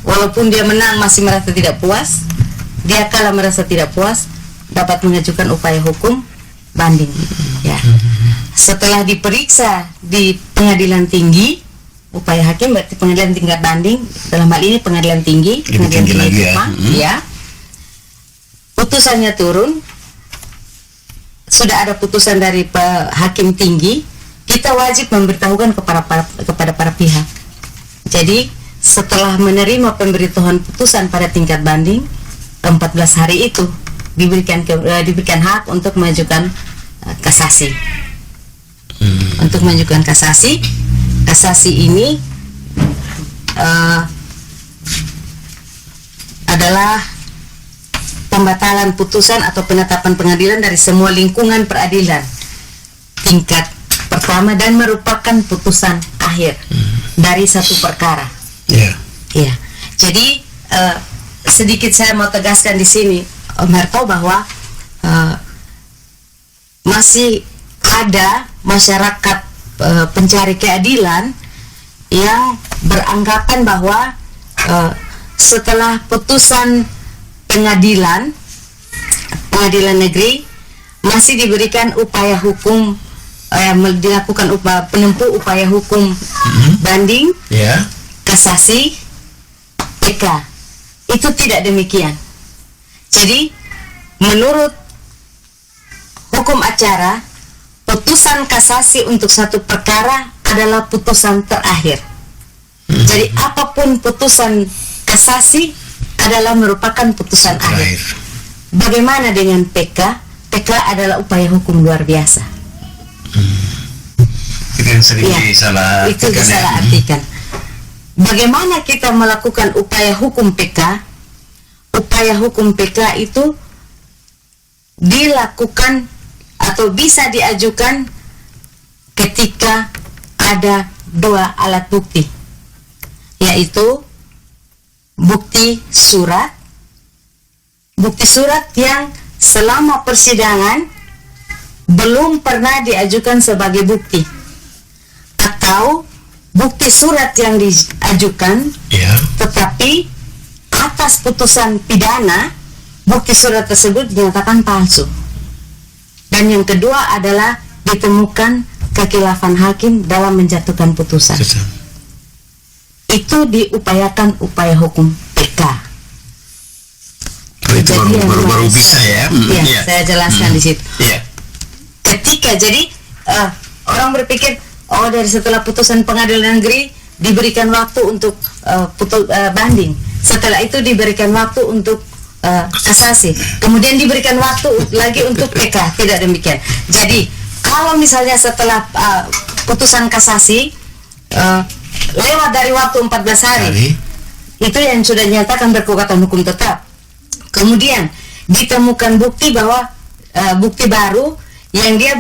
walaupun dia menang masih merasa tidak puas, dia kalah merasa tidak puas, dapat mengajukan upaya hukum banding. Ya. Setelah diperiksa di pengadilan tinggi, upaya hakim berarti pengadilan tingkat banding, dalam hal ini pengadilan tinggi, pengadilan tinggi Jepang, ya. Putusannya turun, sudah ada putusan dari hakim tinggi, kita wajib memberitahukan kepada para pihak. Jadi setelah menerima pemberitahuan putusan pada tingkat banding, 14 hari itu diberikan hak untuk mengajukan kasasi. Untuk mengajukan kasasi ini adalah pembatalan putusan atau penetapan pengadilan dari semua lingkungan peradilan tingkat pertama dan merupakan putusan akhir dari satu perkara. Ya. Jadi sedikit saya mau tegaskan di sini, Om Herto, bahwa masih ada masyarakat pencari keadilan yang beranggapan bahwa setelah putusan pengadilan negeri masih diberikan upaya hukum, dilakukan penempuh upaya hukum banding, kasasi, PK. Itu tidak demikian. Jadi menurut hukum acara, putusan kasasi untuk satu perkara adalah putusan terakhir. Jadi apapun putusan kasasi adalah merupakan putusan akhir. Bagaimana dengan PK? PK adalah upaya hukum luar biasa. Itu yang sering Ya, disalah itu disalah artikan. Bagaimana kita melakukan upaya hukum PK? Upaya hukum PK itu dilakukan atau bisa diajukan ketika ada dua alat bukti, yaitu bukti surat yang selama persidangan belum pernah diajukan sebagai bukti, atau bukti surat yang diajukan tetapi atas putusan pidana bukti surat tersebut dinyatakan palsu. Dan yang kedua adalah ditemukan kekhilafan hakim dalam menjatuhkan putusan. Itu diupayakan upaya hukum PK. Itu baru bisa ya. Iya, saya jelaskan di situ. Ketika jadi orang berpikir, oh dari setelah putusan pengadilan negeri diberikan waktu untuk banding, setelah itu diberikan waktu untuk kasasi, kemudian diberikan waktu lagi untuk PK. Tidak demikian. Jadi kalau misalnya setelah putusan kasasi lewat dari waktu 14 hari, itu yang sudah dinyatakan berkekuatan hukum tetap, kemudian ditemukan bukti bahwa bukti baru yang dia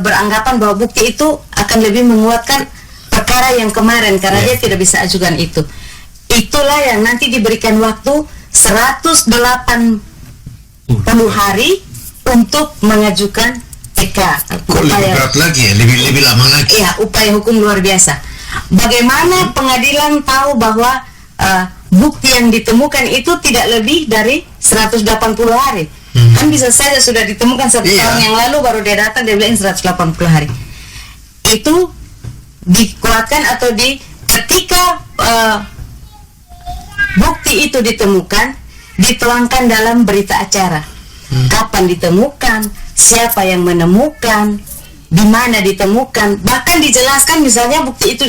beranggapan bahwa bukti itu akan lebih menguatkan perkara yang kemarin karena dia tidak bisa ajukan itu. Itulah yang nanti diberikan waktu 180 hari untuk mengajukan PK. Kok lebih berat lagi ya? Lebih lama lagi? Iya, upaya hukum luar biasa. Bagaimana pengadilan tahu bahwa bukti yang ditemukan itu tidak lebih dari 180 hari? Kan bisa saja sudah ditemukan 1 tahun yang lalu baru dia datang dia bilang 180 hari. Itu dikuatkan atau ketika bukti itu ditemukan, dituangkan dalam berita acara. Kapan ditemukan, siapa yang menemukan, di mana ditemukan, bahkan dijelaskan misalnya bukti itu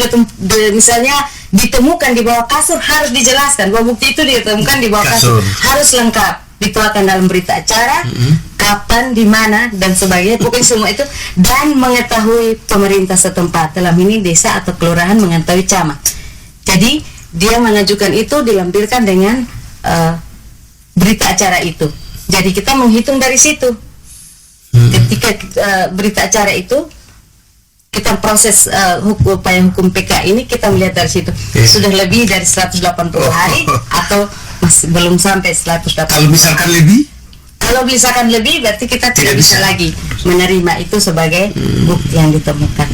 misalnya ditemukan di bawah kasur, harus dijelaskan bahwa bukti itu ditemukan di bawah kasur. Harus lengkap dituangkan dalam berita acara, kapan, di mana dan sebagainya, pokoknya semua itu, dan mengetahui pemerintah setempat, dalam ini desa atau kelurahan mengetahui camat. Jadi dia mengajukan itu dilampirkan dengan berita acara itu. Jadi kita menghitung dari situ. Ketika berita acara itu kita proses upaya hukum PK ini, kita melihat dari situ sudah lebih dari 180 hari atau masih belum sampai 180. Kalau misalkan lebih berarti kita tidak bisa lagi menerima itu sebagai bukti yang ditemukan.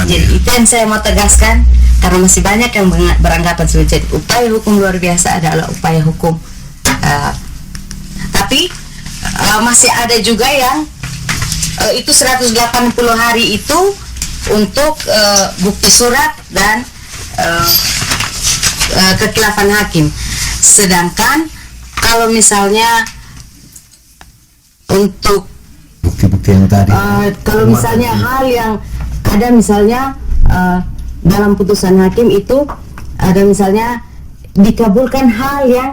Jadi itu yang saya mau tegaskan, karena masih banyak yang beranggapan sebagai upaya hukum luar biasa adalah upaya hukum, tapi masih ada juga yang itu 180 hari itu untuk bukti surat dan kekhilafan hakim. Sedangkan kalau misalnya untuk bukti-bukti yang tadi, kalau misalnya hal yang ada misalnya dalam putusan hakim itu ada misalnya dikabulkan hal yang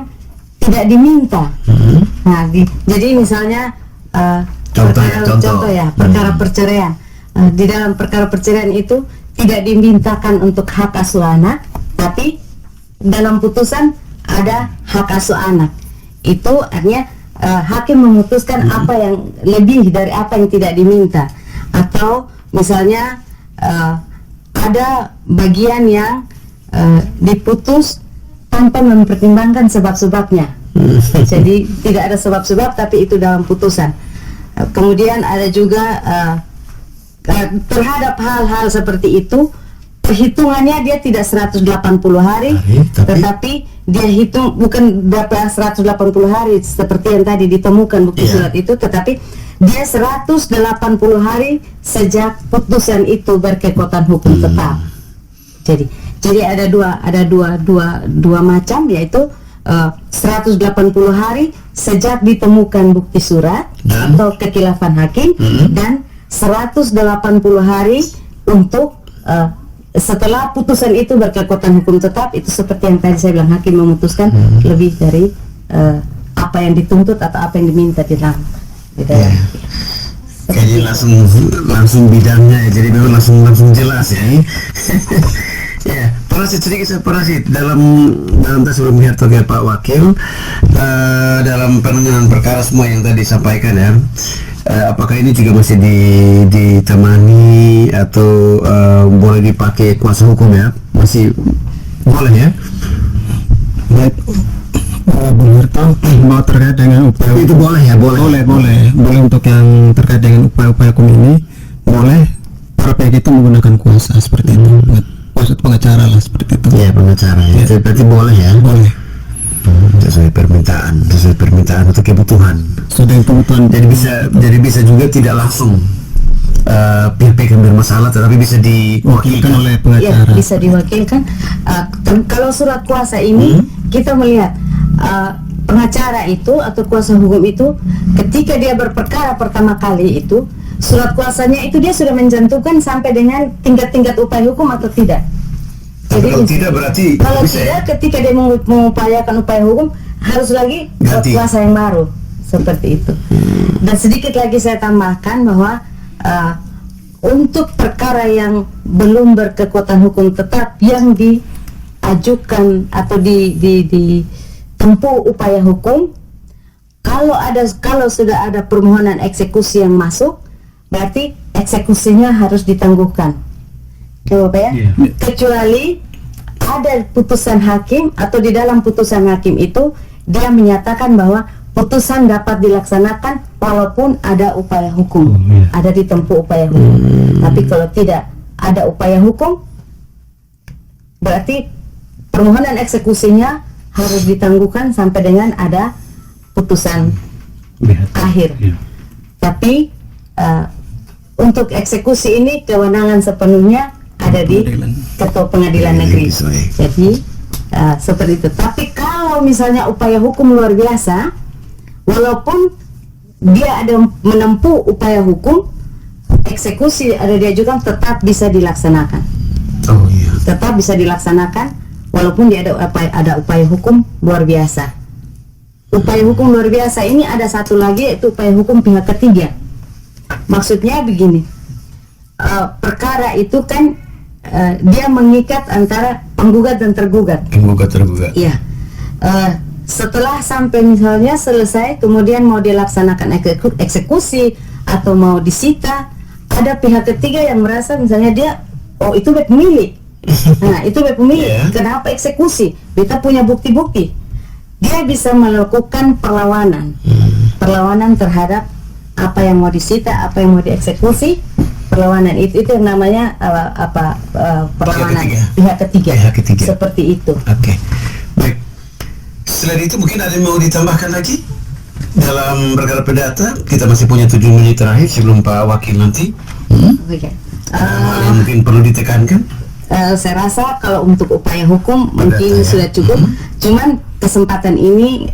tidak diminta. Nah, jadi misalnya contoh ya, perkara perceraian. Di dalam perkara perceraian itu tidak dimintakan untuk hak asuh anak, tapi dalam putusan ada hak asuh anak. Itu artinya hakim memutuskan apa yang lebih dari apa yang tidak diminta. Atau misalnya ada bagian yang diputus tanpa mempertimbangkan sebab-sebabnya. Jadi tidak ada sebab-sebab, tapi itu dalam putusan. Kemudian ada juga terhadap hal-hal seperti itu, perhitungannya dia tidak 180 hari, tetapi dia hitung bukan berapa 180 hari seperti yang tadi ditemukan bukti surat itu, tetapi dia 180 hari sejak putusan itu berkekuatan hukum tetap. Jadi ada dua macam, yaitu 180 hari sejak ditemukan bukti surat atau kekhilafan hakim, dan 180 hari untuk setelah putusan itu berkekuatan hukum tetap. Itu seperti yang tadi saya bilang, hakim memutuskan lebih dari apa yang dituntut atau apa yang diminta di dalam di dalam. Kayaknya langsung bidangnya ya, jadi memang langsung jelas ya. Ya, parasit sedikit saya parasit dalam sebelum melihat ke Pak Wakil dalam penanganan perkara semua yang tadi disampaikan ya. Apakah ini juga masih ditemani atau boleh dipakai kuasa hukum ya? Masih boleh ya? Baik, Bung Herto, mau terkait dengan upaya Itu boleh ya? boleh untuk yang terkait dengan upaya-upaya hukum ini boleh para pihak itu menggunakan kuasa seperti itu, kuasa pengacara lah seperti itu. Ya, pengacara ya. Itu berarti boleh ya? Boleh. Sesuai permintaan atau kebutuhan. Sudah yang kebutuhan. Jadi bisa juga tidak langsung pihak-pihak yang bermasalah, tetapi bisa diwakilkan oleh Ya, pengacara. bisa diwakilkan. Kalau surat kuasa ini kita melihat pengacara itu atau kuasa hukum itu ketika dia berperkara pertama kali itu surat kuasanya itu dia sudah mencantumkan sampai dengan tingkat-tingkat upaya hukum atau tidak. Tapi kalau tidak berarti kalau bisa tidak, ya? ketika dia mengupayakan upaya hukum harus lagi buat Ganti. kuasa yang baru seperti itu. Dan sedikit lagi saya tambahkan bahwa untuk perkara yang belum berkekuatan hukum tetap yang diajukan atau ditempuh upaya hukum, kalau sudah ada permohonan eksekusi yang masuk, berarti eksekusinya harus ditangguhkan. Coba ya, kecuali ada putusan hakim atau di dalam putusan hakim itu dia menyatakan bahwa putusan dapat dilaksanakan walaupun ada upaya hukum, ada ditempuh upaya hukum. Tapi kalau tidak ada upaya hukum, berarti permohonan eksekusinya harus ditangguhkan sampai dengan ada putusan akhir. Tapi untuk eksekusi ini kewenangan sepenuhnya ada di Ketua Pengadilan Negeri. Jadi seperti itu. Tapi kalau misalnya upaya hukum luar biasa, walaupun dia ada menempuh upaya hukum, eksekusi ada diajukan tetap bisa dilaksanakan. Oh iya. Tetap bisa dilaksanakan walaupun dia ada upaya hukum luar biasa. Upaya hukum luar biasa ini ada satu lagi, yaitu upaya hukum pihak ketiga. Maksudnya begini, perkara itu kan dia mengikat antara penggugat dan tergugat. Tergugat. Iya. Setelah sampai misalnya selesai, kemudian mau dilaksanakan eksekusi atau mau disita, ada pihak ketiga yang merasa misalnya dia, oh itu beb pemilik. Nah itu beb pemilik. Kenapa eksekusi? Kita punya bukti-bukti. Dia bisa melakukan perlawanan, perlawanan terhadap apa yang mau disita, apa yang mau dieksekusi. Perlawanan itu yang namanya perlawanan pihak ketiga. Seperti itu. Oke. Baik. Selain itu mungkin ada yang mau ditambahkan lagi dalam perkara perdata? Kita masih punya 7 menit terakhir sebelum Pak Wakil nanti. Mungkin perlu ditekankan. Saya rasa kalau untuk upaya hukum mungkin sudah cukup. Cuman kesempatan ini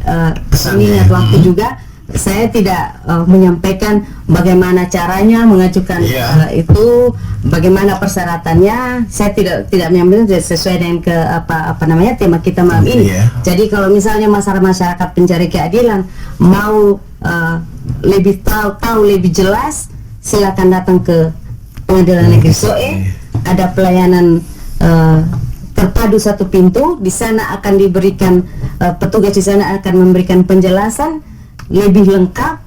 mengingat waktu juga, saya tidak menyampaikan bagaimana caranya mengajukan itu, bagaimana persyaratannya. Saya tidak menyampaikan sesuai dengan tema kita malam ini. Jadi kalau misalnya masyarakat pencari keadilan mau lebih tahu lebih jelas, silakan datang ke Pengadilan Negeri SOE. Ada pelayanan terpadu satu pintu. Di sana akan diberikan petugas di sana akan memberikan penjelasan lebih lengkap,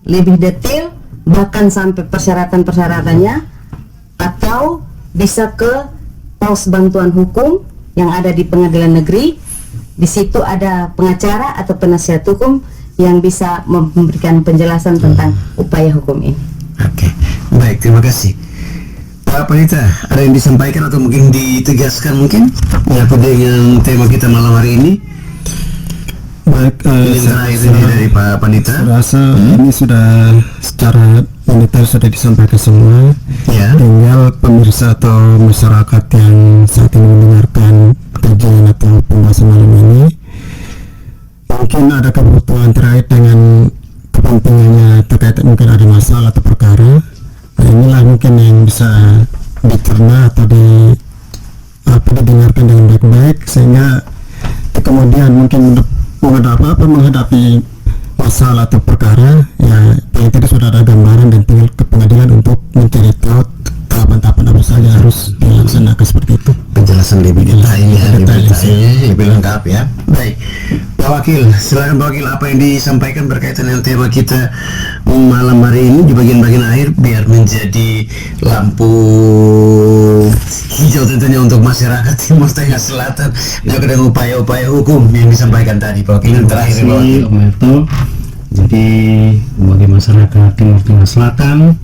lebih detail, bahkan sampai persyaratan-persyaratannya. Atau bisa ke pos bantuan hukum yang ada di Pengadilan Negeri. Di situ ada pengacara atau penasihat hukum yang bisa memberikan penjelasan tentang upaya hukum ini. Oke, baik, terima kasih. Pak Panita, ada yang disampaikan atau mungkin ditegaskan mungkin menyangkut dengan tema kita malam hari ini? Baik, dari Pak Panita. Saya rasa ini sudah secara mendetail sudah disampaikan semua. Tinggal pemirsa atau masyarakat yang saat ini mendengarkan kajian atau pembahasan malam ini, mungkin ada kebutuhan terkait dengan kepentingannya terkait mungkin ada masalah atau perkara. Nah, inilah mungkin yang bisa dicerna atau didengarkan dengan baik-baik sehingga kemudian mungkin menghadapi masalah atau perkara ya yang tadi sudah ada gambaran dan tinggal ke pengadilan untuk mencari tahu tahapan-tahapan apa saja harus dilaksanakan seperti itu. Penjelasan lebih detail ya, Detail, lebih lengkap ya. Baik, Pak Wakil, silakan Pak Wakil, apa yang disampaikan berkaitan dengan tema kita malam hari ini di bagian-bagian akhir biar menjadi lampu hijau tentunya untuk masyarakat Timur Tengah Selatan dengan upaya-upaya hukum yang disampaikan tadi, Pak Wakil. Yang terakhir, Pak Wakil. Om Herto. Jadi bagi masyarakat Timur Tengah Selatan,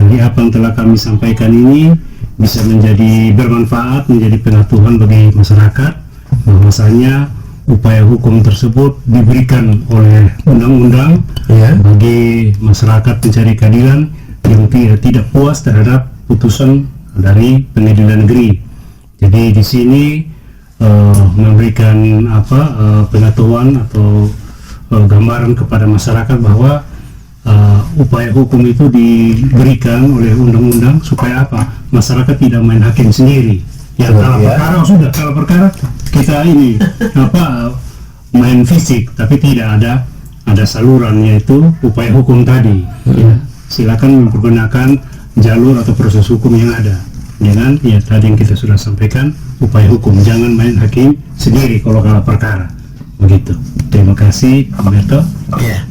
jadi apa yang telah kami sampaikan ini bisa menjadi bermanfaat, menjadi pengetahuan bagi masyarakat bahwasanya upaya hukum tersebut diberikan oleh undang-undang bagi masyarakat pencari keadilan yang tidak puas terhadap putusan dari pengadilan negeri. Jadi di sini memberikan pengetahuan atau gambaran kepada masyarakat bahwa upaya hukum itu diberikan oleh undang-undang supaya apa? Masyarakat tidak main hakim sendiri. Ya kalau perkara kita ini main fisik, tapi tidak ada saluran, yaitu upaya hukum tadi. Ya, silakan mempergunakan jalur atau proses hukum yang ada dengan tadi yang kita sudah sampaikan, upaya hukum. Jangan main hakim sendiri kalau perkara. Begitu. Terima kasih, Pak Berto. Ya.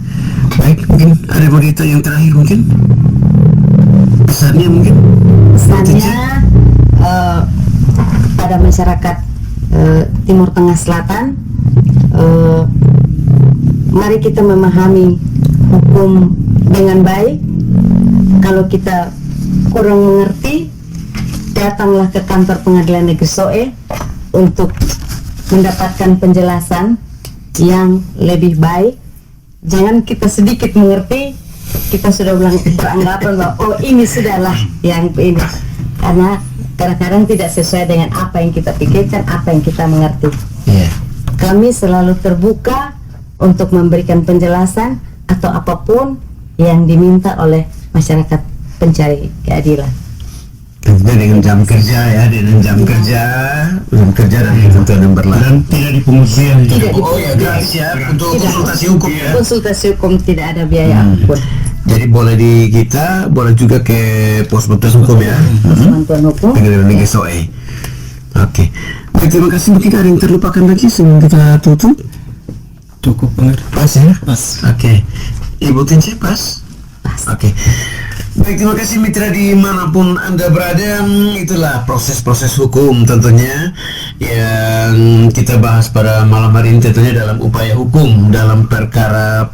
Baik, mungkin ada begitu yang terakhir mungkin pesannya pada masyarakat Timur Tengah Selatan, mari kita memahami hukum dengan baik. Kalau kita kurang mengerti, datanglah ke kantor pengadilan negeri SOE untuk mendapatkan penjelasan yang lebih baik. Jangan kita sedikit mengerti, kita sudah beranggapan bahwa ini sudahlah yang ini, karena kadang-kadang tidak sesuai dengan apa yang kita pikirkan, apa yang kita mengerti. Kami selalu terbuka untuk memberikan penjelasan atau apapun yang diminta oleh masyarakat pencari keadilan. Tentunya dengan jam kerja dengan jam kerja dan ketentuan yang berlaku. Dan tidak dipungut biaya. Gratis ya untuk konsultasi hukum ya. Konsultasi hukum tidak ada biaya apapun. Jadi boleh di kita, boleh juga ke pos bantuan hukum ya. Pos bantuan hukum. Pengadilan negeri SOE. Oke. Baik, terima kasih. Mungkin ada yang terlupakan lagi sebelum kita tutup? Cukup banget. Pas ya? Pas. Oke. Ibu Tince pas? Oke. Baik, terima kasih mitra dimanapun Anda berada. Itulah proses-proses hukum tentunya yang kita bahas pada malam hari ini, tentunya dalam upaya hukum dalam perkara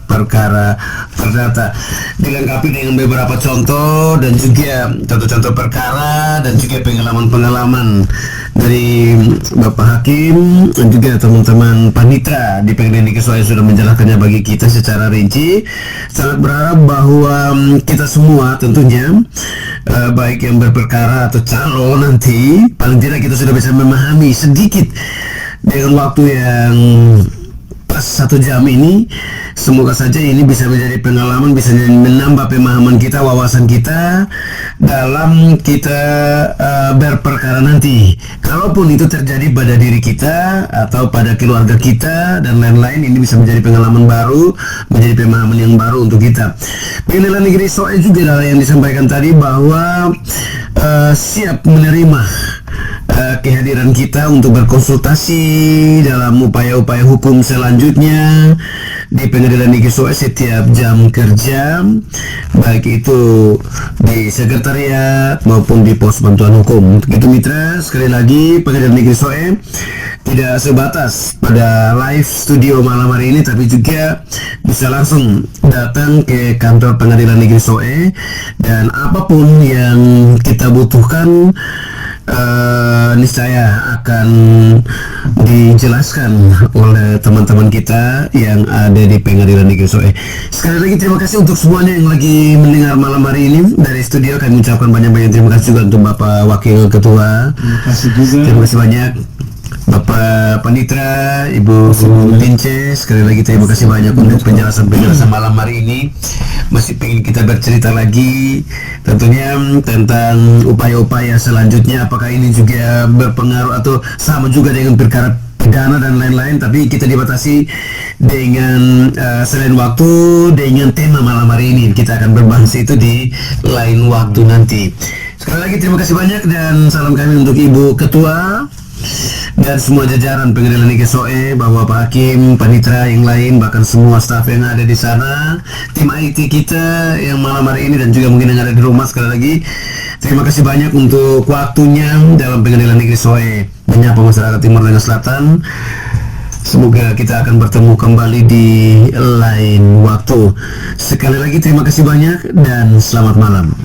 perdata, dilengkapi dengan beberapa contoh dan juga contoh-contoh perkara dan juga pengalaman-pengalaman dari Bapak Hakim dan juga teman-teman panitra di Pengadilan Negeri SOE sudah menjelaskannya bagi kita secara rinci. Sangat berharap bahwa kita semua tentunya baik yang berperkara atau calon nanti, paling tidak kita sudah bisa memahami sedikit dengan waktu yang pas 1 jam ini. Semoga saja ini bisa menjadi pengalaman, bisa menambah pemahaman kita, wawasan kita dalam kita berperkara nanti. Kalaupun itu terjadi pada diri kita atau pada keluarga kita dan lain-lain, ini bisa menjadi pengalaman baru, menjadi pemahaman yang baru untuk kita. Pengadilan Negeri SOE juga adalah yang disampaikan tadi bahwa siap menerima kehadiran kita untuk berkonsultasi dalam upaya-upaya hukum selanjutnya di Pengadilan Negeri SOE setiap jam kerja, baik itu di sekretariat maupun di pos bantuan hukum. Begitu mitra, sekali lagi Pengadilan Negeri SOE tidak sebatas pada live studio malam hari ini, tapi juga bisa langsung datang ke kantor Pengadilan Negeri SOE dan apapun yang kita butuhkan niscaya akan dijelaskan oleh teman-teman kita yang ada di Pengadilan Negeri SOE. Sekali lagi terima kasih untuk semuanya yang lagi mendengar malam hari ini. Dari studio kami ucapkan banyak-banyak terima kasih juga untuk Bapak Wakil Ketua. Terima kasih juga. Terima kasih banyak Bapak Panitra, Ibu Tince. Sekali lagi terima kasih banyak untuk penjelasan-penjelasan malam hari ini. Masih pengen kita bercerita lagi tentunya tentang upaya-upaya selanjutnya, apakah ini juga berpengaruh atau sama juga dengan perkara pidana dan lain-lain, tapi kita dibatasi dengan selain waktu, dengan tema malam hari ini. Kita akan berbahas itu di lain waktu nanti. Sekali lagi terima kasih banyak dan salam kami untuk Ibu Ketua dan semua jajaran Pengadilan Negeri SOE, Bapak Hakim, Panitera yang lain, bahkan semua staf yang ada di sana, tim IT kita yang malam hari ini dan juga mungkin yang ada di rumah. Sekali lagi terima kasih banyak untuk waktunya dalam Pengadilan Negeri SOE menyapa masyarakat Timur Tengah Selatan. Semoga kita akan bertemu kembali di lain waktu. Sekali lagi terima kasih banyak dan selamat malam.